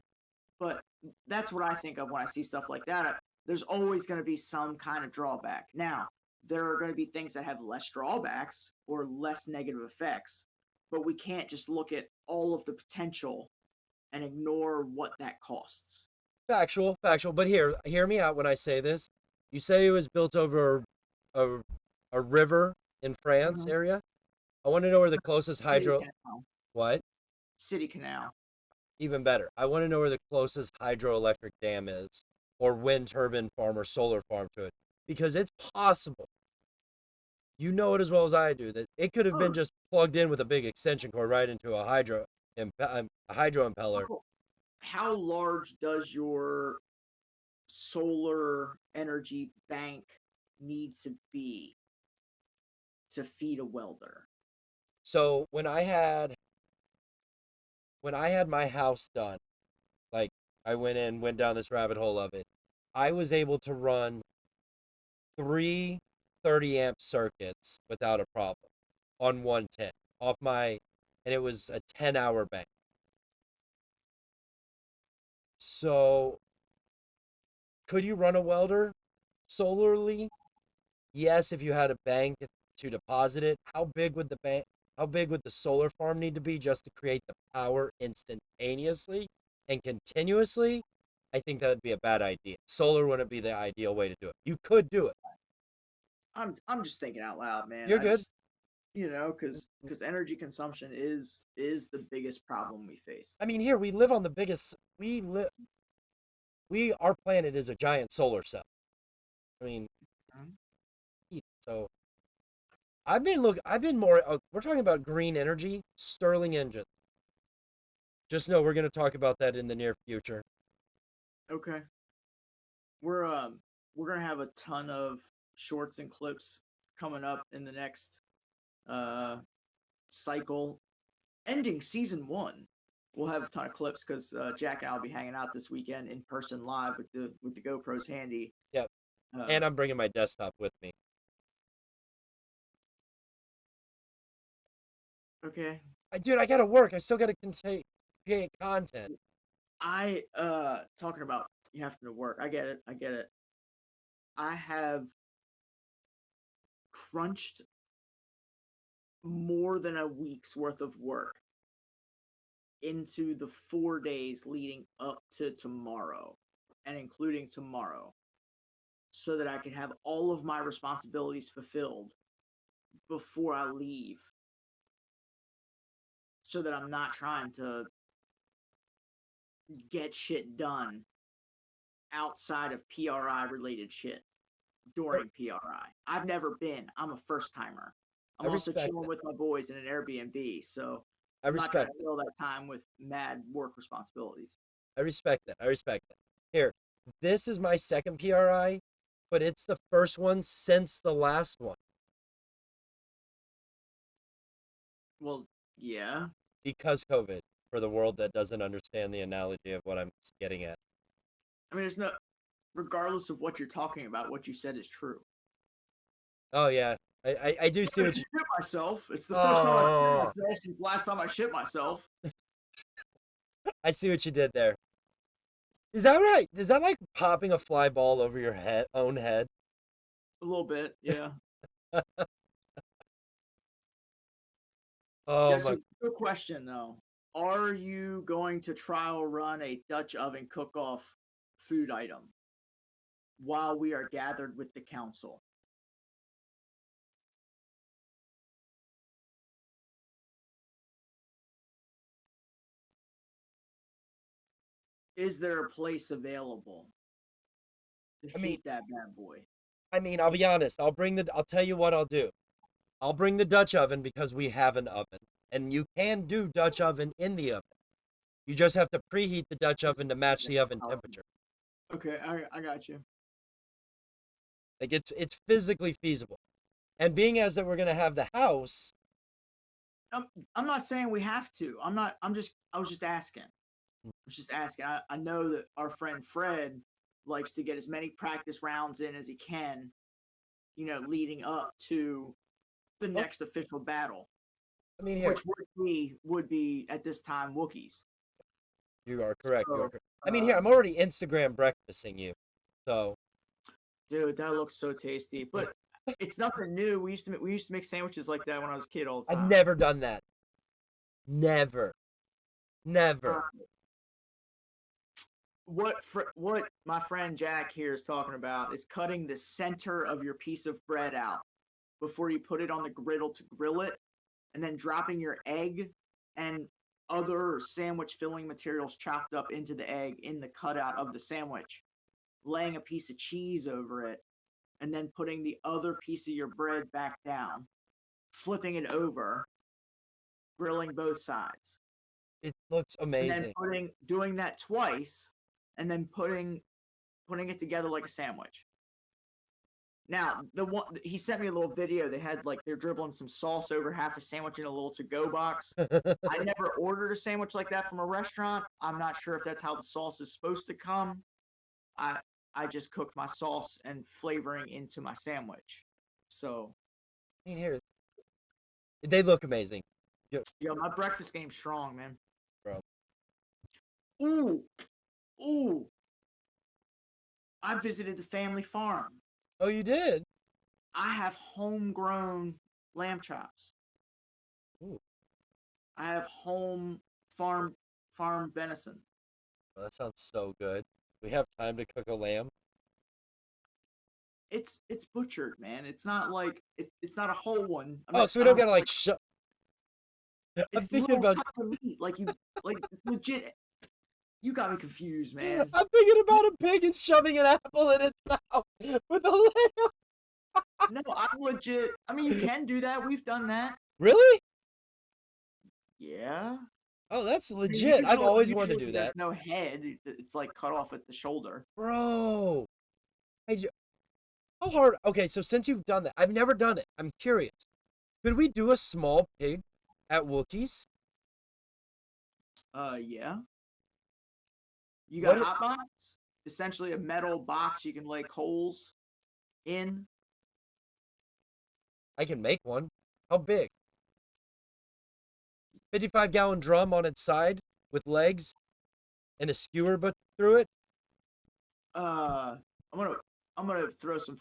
C: But that's what I think of when I see stuff like that. There's always going to be some kind of drawback. Now, there are going to be things that have less drawbacks or less negative effects, but we can't just look at all of the potential and ignore what that costs.
B: Factual, factual. But hear me out when I say this. You say it was built over a, a river in France
C: Mhm.
B: area. I want to know where the closest
C: City
B: hydro.
C: canal.
B: What?
C: City canal.
B: Even better. I want to know where the closest hydroelectric dam is, or wind turbine farm or solar farm to it, because it's possible. You know it as well as I do that it could have been
C: Oh,
B: just plugged in with a big extension cord right into a hydro impeller.
C: how large does your solar energy bank need to be to feed a welder?
B: So when I had my house done, like I went down this rabbit hole of it, I was able to run three 30-amp circuits without a problem on 110 off my, and it was a 10-hour bank. So could you run a welder solarly? Yes, if you had a bank to deposit it. How big would the solar farm need to be just to create the power instantaneously and continuously? I think that would be a bad idea. Solar wouldn't be the ideal way to do it. You could do it.
C: I'm just thinking out loud, man.
B: You're good.
C: Because energy consumption is the biggest problem we face.
B: I mean, here we live on the biggest. Our planet is a giant solar cell. I mean, so I've been more. We're talking about green energy, Stirling engine. Just know we're going to talk about that in the near future.
C: Okay. We're gonna have a ton of shorts and clips coming up in the next cycle, ending season 1. We'll have a ton of clips because Jack and I'll be hanging out this weekend in person live with the GoPros handy.
B: Yep. And I'm bringing my desktop with me.
C: Okay.
B: Dude, I gotta work. I still gotta create content.
C: Talking about you having to work. I get it. I have crunched more than a week's worth of work into the 4 days leading up to tomorrow and including tomorrow so that I can have all of my responsibilities fulfilled before I leave, so that I'm not trying to get shit done outside of PRI related shit during PRI. I've never been. I'm a first timer. I'm also chilling with my boys in an Airbnb, so I'm not trying to fill that time with mad work responsibilities.
B: I respect that. Here, this is my second PRI, but it's the first one since the last one.
C: Well, yeah.
B: Because COVID, for the world that doesn't understand the analogy of what I'm getting at.
C: I mean, there's no, regardless of what you're talking about, what you said is true.
B: Oh, yeah. I do see what you...
C: I shit myself. It's the first time I shit myself since last time I shit myself.
B: I see what you did there. Is that right? Is that like popping a fly ball over your own head?
C: A little bit, yeah.
B: Oh,
C: yeah, so good question, though. Are you going to trial run a Dutch oven cook-off food item while we are gathered with the council? Is there a place available to heat that bad boy?
B: I mean, I'll be honest. I'll tell you what I'll do. I'll bring the Dutch oven because we have an oven. And you can do Dutch oven in the oven. You just have to preheat the Dutch oven to match the oven temperature.
C: Okay, I got you.
B: Like it's physically feasible. And being as that we're gonna have the house.
C: I'm not saying we have to. I was just asking. I know that our friend Fred likes to get as many practice rounds in as he can, leading up to the next official battle.
B: I mean,
C: which would be at this time Wookiees.
B: You are correct. I mean, here I'm already Instagram breakfasting you, so.
C: Dude, that looks so tasty, but it's nothing new. We used to make sandwiches like that when I was a kid all the time.
B: I've never done that. Never.
C: What my friend Jack here is talking about is cutting the center of your piece of bread out before you put it on the griddle to grill it, and then dropping your egg and other sandwich filling materials chopped up into the egg in the cutout of the sandwich, laying a piece of cheese over it, and then putting the other piece of your bread back down, flipping it over, grilling both sides.
B: It looks amazing.
C: And then doing that twice, and then putting it together like a sandwich. Now, he sent me a little video. They had they're dribbling some sauce over half a sandwich in a little to-go box. I never ordered a sandwich like that from a restaurant. I'm not sure if that's how the sauce is supposed to come. I just cooked my sauce and flavoring into my sandwich. So,
B: I mean, here, they look amazing.
C: Yo, my breakfast game's strong, man.
B: Bro.
C: Ooh. I visited the family farm.
B: Oh, you did?
C: I have homegrown lamb chops.
B: Ooh.
C: I have home farm venison.
B: Oh, that sounds so good. We have time to cook a lamb.
C: It's butchered, man. It's not like it's not a whole one.
B: So we don't gotta I'm
C: it's
B: thinking about
C: cuts of meat. It's legit. You got me confused, man.
B: I'm thinking about a pig and shoving an apple in its mouth with a lamb.
C: No, I'm legit. I mean, you can do that. We've done that.
B: Really?
C: Yeah.
B: Oh, that's legit. I've always wanted to do that.
C: There's no head. It's cut off at the shoulder.
B: Bro. How hard? Okay, so since you've done that, I've never done it. I'm curious. Could we do a small pig At Wookiees?
C: Yeah. You got
B: What?
C: hot box? Essentially a metal box you can lay coals in.
B: I can make one. How big? 55-gallon drum on its side with legs and a skewer but through it?
C: Uh, I'm gonna throw some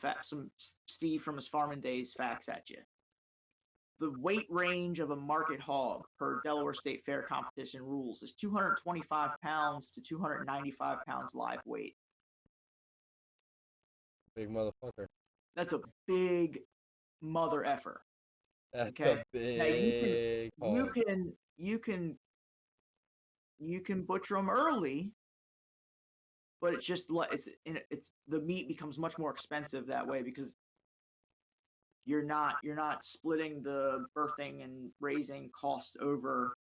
C: Steve from his farming days facts at you. The weight range of a market hog per Delaware State Fair competition rules is 225 pounds to 295 pounds live weight.
B: Big motherfucker.
C: That's a big mother effer.
B: That's
C: Okay.
B: a
C: Now
B: big hog.
C: you can butcher them early, but it's just it's the meat becomes much more expensive that way because you're not splitting the birthing and raising cost over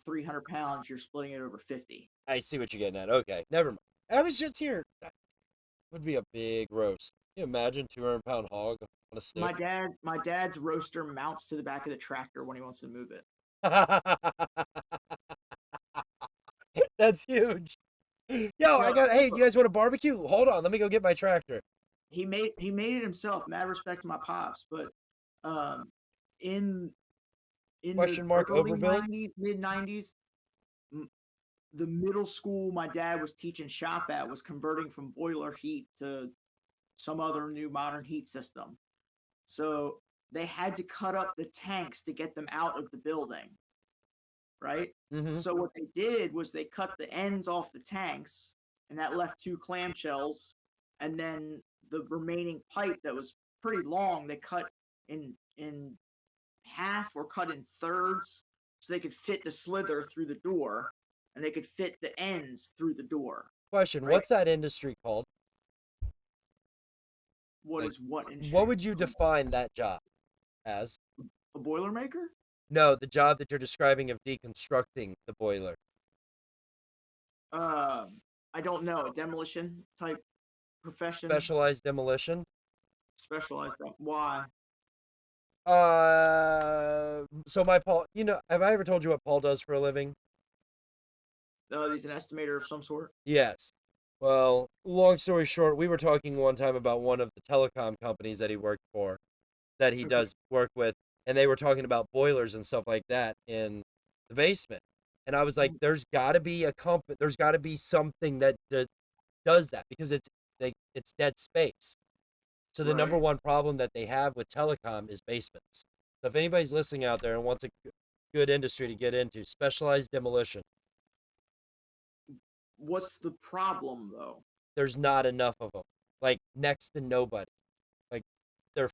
C: 300 pounds. You're splitting it over 50.
B: I see what you're getting at. Okay, never mind. I was just here. That would be a big roast. Can you imagine 200-pound hog on a stick?
C: My dad's roaster mounts to the back of the tractor when he wants to move it.
B: That's huge. Yo, hey, you guys want a barbecue? Hold on, let me go get my tractor.
C: He made it himself. Mad respect to my pops, but in
B: Question
C: the
B: mark,
C: early
B: overbuild?
C: 90s, mid 90s, the middle school my dad was teaching shop at was converting from boiler heat to some other new modern heat system. So they had to cut up the tanks to get them out of the building. Right?
B: Mm-hmm.
C: So what they did was they cut the ends off the tanks, and that left 2 clamshells, and then the remaining pipe that was pretty long, they cut in half or cut in thirds so they could fit the slither through the door, and they could fit the ends through the door.
B: Question,
C: Right?
B: what's that industry called?
C: What industry?
B: What would you define that job as?
C: A boilermaker?
B: No, the job that you're describing of deconstructing the boiler.
C: I don't know. A demolition type profession?
B: Specialized demolition?
C: Specialized. Why?
B: So my Paul, have I ever told you what Paul does for a living?
C: He's an estimator of some sort.
B: Yes. Well, long story short, we were talking one time about one of the telecom companies that he worked for, that he does work with, and they were talking about boilers and stuff like that in the basement. And I was like, there's got to be a company, there's got to be something that does that, because it's dead space. So the number one problem that they have with telecom is basements. So if anybody's listening out there and wants a good industry to get into, specialized demolition.
C: What's the problem, though?
B: There's not enough of them. Like, next to nobody. Like, they're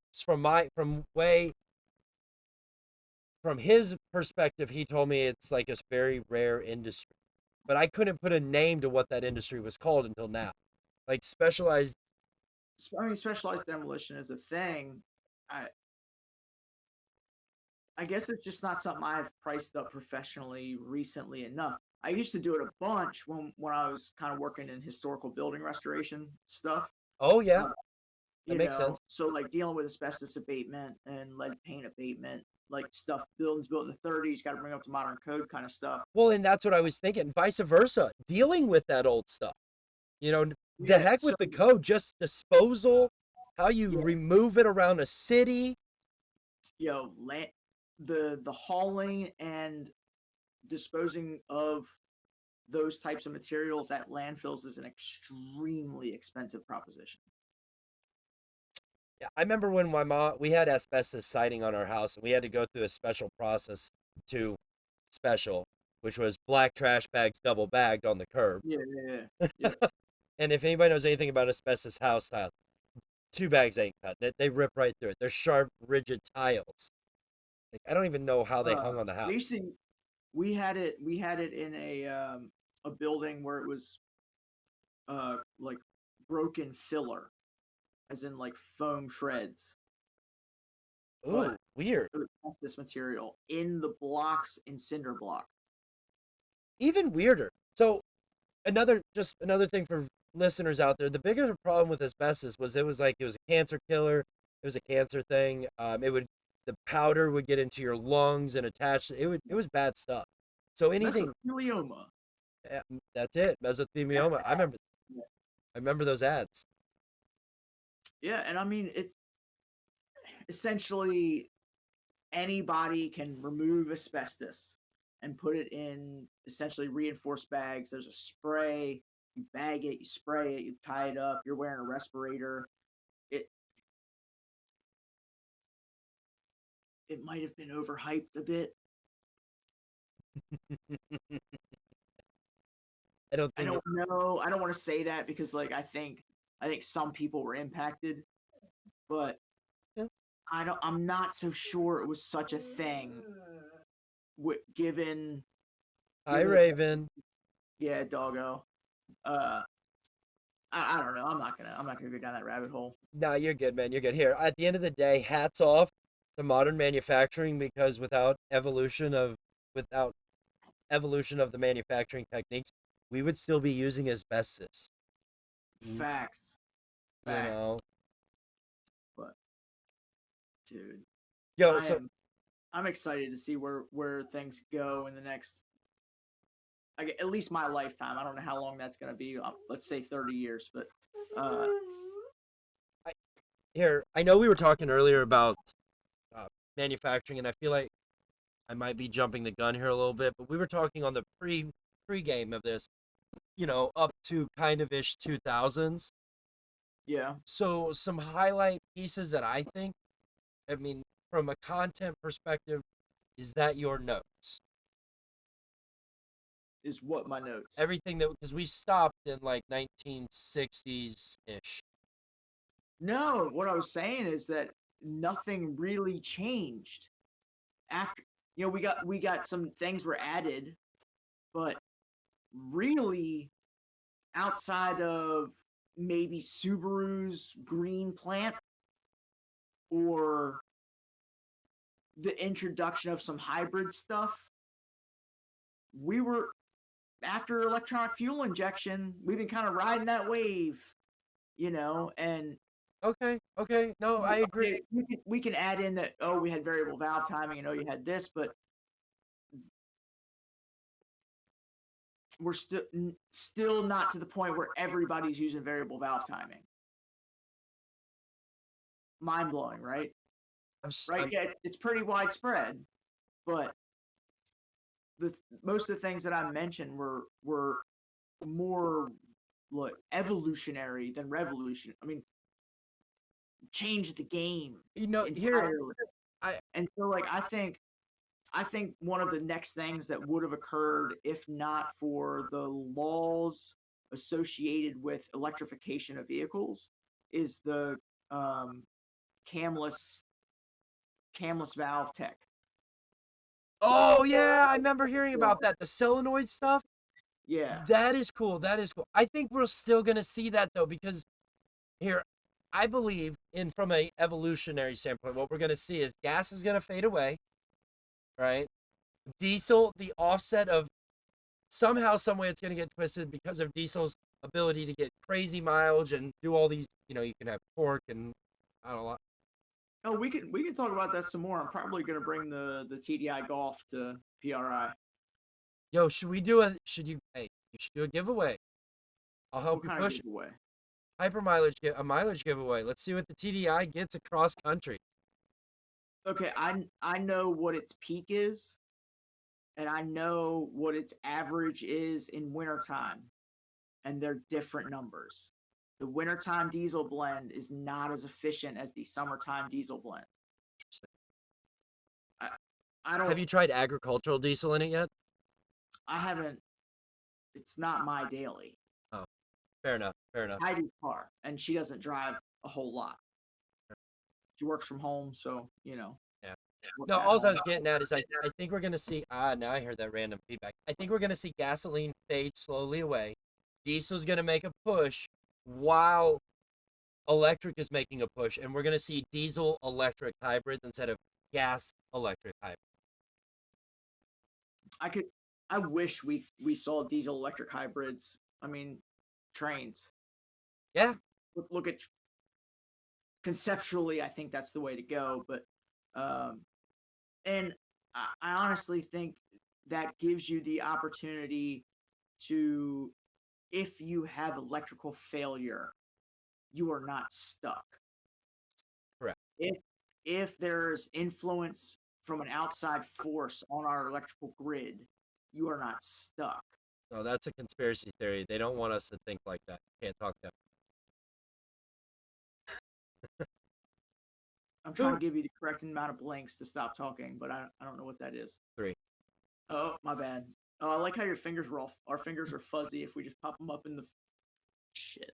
B: from his perspective, he told me it's like a very rare industry. But I couldn't put a name to what that industry was called until now. Like, specialized
C: demolition is a thing. I guess it's just not something I've priced up professionally recently enough. I used to do it a bunch when I was kind of working in historical building restoration stuff.
B: Oh, yeah. That makes sense.
C: So, like, dealing with asbestos abatement and lead paint abatement, like stuff, buildings built in the 30s, got to bring up to modern code kind of stuff.
B: Well, and that's what I was thinking. Vice versa. Dealing with that old stuff. The heck with the code, just disposal, how you remove it around a city.
C: The hauling and disposing of those types of materials at landfills is an extremely expensive proposition.
B: Yeah, I remember when we had asbestos siding on our house, and we had to go through a special process to special, which was black trash bags double bagged on the curb.
C: Yeah.
B: And if anybody knows anything about asbestos house style, 2 bags ain't cutting it. They rip right through it. They're sharp, rigid tiles. Like, I don't even know how they hung on the house.
C: We had it in a building where it was like broken filler, as in like foam shreds.
B: Ooh, weird.
C: This material in the blocks in cinder block.
B: Even weirder. So another thing for listeners out there, the bigger problem with asbestos was it was a cancer killer. It was a cancer thing. It would the powder would get into your lungs and attach. It was bad stuff. So anything.
C: Mesothelioma.
B: That's it. Mesothelioma. I remember those ads.
C: Yeah, and I mean it. Essentially, anybody can remove asbestos and put it in essentially reinforced bags. There's a spray. You bag it, you spray it, you tie it up. You're wearing a respirator. It might have been overhyped a bit.
B: I don't
C: I
B: think.
C: don't know. I don't want to say that because like I think some people were impacted, but
B: Yeah.
C: I'm not so sure it was such a thing. Given
B: Hi, Raven.
C: yeah, doggo. I don't know. I'm not gonna go down that rabbit hole.
B: No, you're good, man. You're good. Here, at the end of the day, hats off to modern manufacturing, because without evolution of the manufacturing techniques, we would still be using asbestos.
C: Facts.
B: You know.
C: But dude,
B: Yo,
C: I'm excited to see where things go in the next, at least my lifetime. I don't know how long that's gonna be. Let's say 30 years, but
B: here, I know we were talking earlier about manufacturing, and I feel like I might be jumping the gun here a little bit, but we were talking on the pre-game of this, up to kind of ish 2000s.
C: yeah.
B: So some highlight pieces that I think, I mean, from a content perspective, is that your notes?
C: Is what my notes.
B: Everything because we stopped in like 1960s ish.
C: No, what I was saying is that nothing really changed after. We got some things were added, but really, outside of maybe Subaru's green plant or the introduction of some hybrid stuff, we were after electronic fuel injection. We've been kind of riding that wave, and.
B: Okay. No, I agree.
C: We can add in that, we had variable valve timing and you had this, but we're still not to the point where everybody's using variable valve timing. Mind blowing, right? Yeah, it's pretty widespread, but most of the things that I mentioned were more evolutionary than revolution. I mean, changed the game entirely. And so I think one of the next things that would have occurred if not for the laws associated with electrification of vehicles is the camless valve tech.
B: Oh yeah, I remember hearing about that. The solenoid stuff.
C: Yeah.
B: That is cool. I think we're still gonna see that though, because here, I believe from a evolutionary standpoint, what we're gonna see is gas is gonna fade away, right? Diesel, the offset of somehow, some way, it's gonna get twisted because of diesel's ability to get crazy mileage and do all these. You can have torque and I don't know.
C: Oh, we can talk about that some more. I'm probably gonna bring the TDI Golf to PRI.
B: Yo, should you do a giveaway? I'll help you push it. Hyper mileage, a mileage giveaway. Let's see what the TDI gets across country.
C: Okay, I know what its peak is, and I know what its average is in wintertime, and they're different numbers. The wintertime diesel blend is not as efficient as the summertime diesel blend.
B: Interesting.
C: I don't.
B: Have you tried agricultural diesel in it yet?
C: I haven't. It's not my daily.
B: Oh, fair enough.
C: I do car, and she doesn't drive a whole lot. She works from home, so
B: Yeah. No, all I was getting at is I think we're gonna see. Now I heard that random feedback. I think we're gonna see gasoline fade slowly away. Diesel's gonna make a push, while electric is making a push, and we're gonna see diesel electric hybrids instead of gas electric hybrids.
C: I wish we saw diesel electric hybrids. I mean, trains.
B: Yeah.
C: Look at conceptually, I think that's the way to go, but And I honestly think that gives you the opportunity to, if you have electrical failure, you are not stuck.
B: Correct.
C: If there's influence from an outside force on our electrical grid, you are not stuck.
B: No, that's a conspiracy theory. They don't want us to think like that. Can't talk to them.
C: I'm trying to give you the correct amount of blinks to stop talking, but I don't know what that is.
B: 3.
C: Oh, my bad. Oh, I like how your fingers were our fingers are fuzzy if we just pop them up in the shit.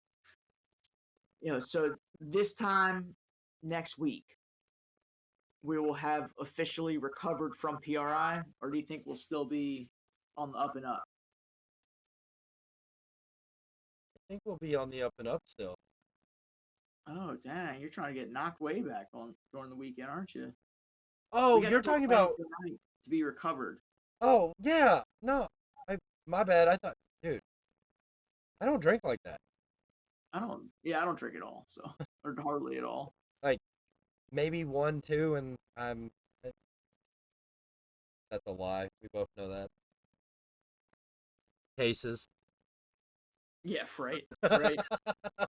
C: So this time next week, we will have officially recovered from PRI, or do you think we'll still be on the up and up?
B: I think we'll be on the up and up still.
C: Oh, dang, you're trying to get knocked way back on during the weekend, aren't you?
B: Oh,
C: We got
B: you're
C: till
B: talking about.
C: Wednesday night to be recovered.
B: Oh, yeah. No, my bad. I thought, dude, I don't drink like that.
C: I don't drink at all, so or hardly at all.
B: Like, maybe 1, 2, and I'm. That's a lie. We both know that. Cases.
C: Yeah, right. Right.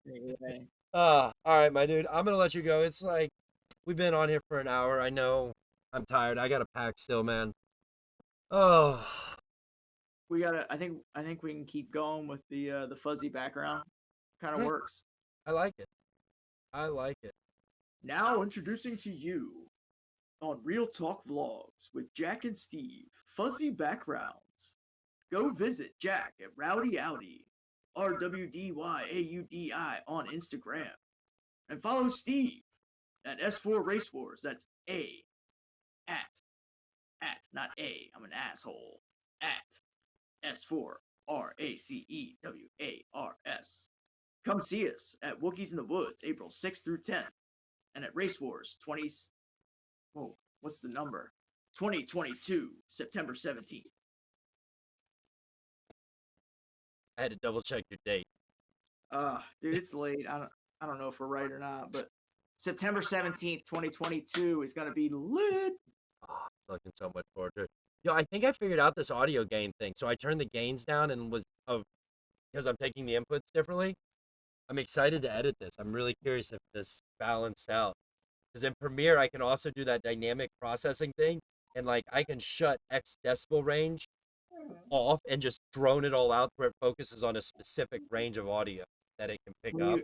C: Anyway.
B: All right, my dude. I'm gonna let you go. It's like we've been on here for an hour. I know I'm tired. I gotta pack still, man. Oh,
C: We gotta. I think we can keep going with the fuzzy background. Kind of
B: Right.
C: works.
B: I like it. I like it.
C: Now introducing to you on Real Talk Vlogs with Jack and Steve, fuzzy backgrounds. Go visit Jack at Rowdy Audi, RWDYAUDI on Instagram, and follow Steve at S4 Race Wars. That's at not A. I'm an asshole. At S4 RACEWARS. Come see us at Wookiees in the Woods, April 6th through 10th, and at Race Wars 20. Whoa, what's the number? 2022, September 17th.
B: I had to double check your date.
C: Dude, it's late. I don't know if we're right or not, but September 17th, 2022 is gonna be lit.
B: Oh, looking so much forward to it. Yo, I think I figured out this audio gain thing. So I turned the gains down and because I'm taking the inputs differently. I'm excited to edit this. I'm really curious if this balanced out. Because in Premiere, I can also do that dynamic processing thing, and like I can shut X decibel range off and just drone it all out where it focuses on a specific range of audio that it can pick up.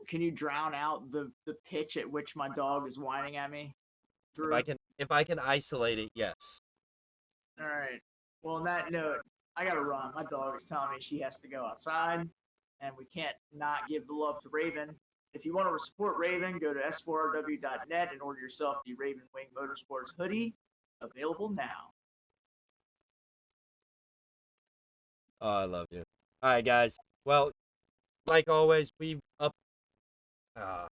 C: Can you drown out the pitch at which my dog is whining at me?
B: If I can isolate it, yes.
C: All right. Well, on that note, I gotta run. My dog is telling me she has to go outside, and we can't not give the love to Raven. If you want to support Raven, go to s4rw.net and order yourself the Raven Wing Motorsports hoodie, available now.
B: Oh, I love you. All right, guys. Well, like always, we up.
C: I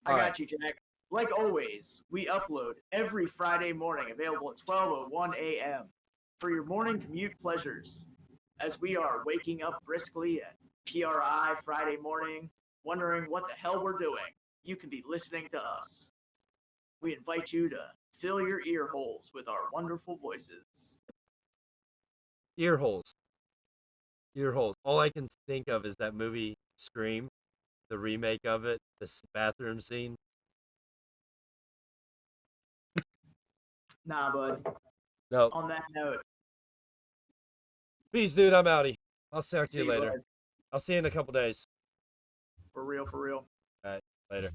C: got you, Jack. Like always, we upload every Friday morning, available at 12:01 a.m. for your morning commute pleasures. As we are waking up briskly at PRI Friday morning, wondering what the hell we're doing, you can be listening to us. We invite you to fill your ear holes with our wonderful voices.
B: Ear holes. Ear holes. All I can think of is that movie Scream, the remake of it, this bathroom scene.
C: Nah, bud.
B: No.
C: On that note,
B: Peace, dude. I'm outie. I'll talk to you later.
C: bud.
B: I'll see you in a couple days.
C: For real, for real.
B: All right. Later.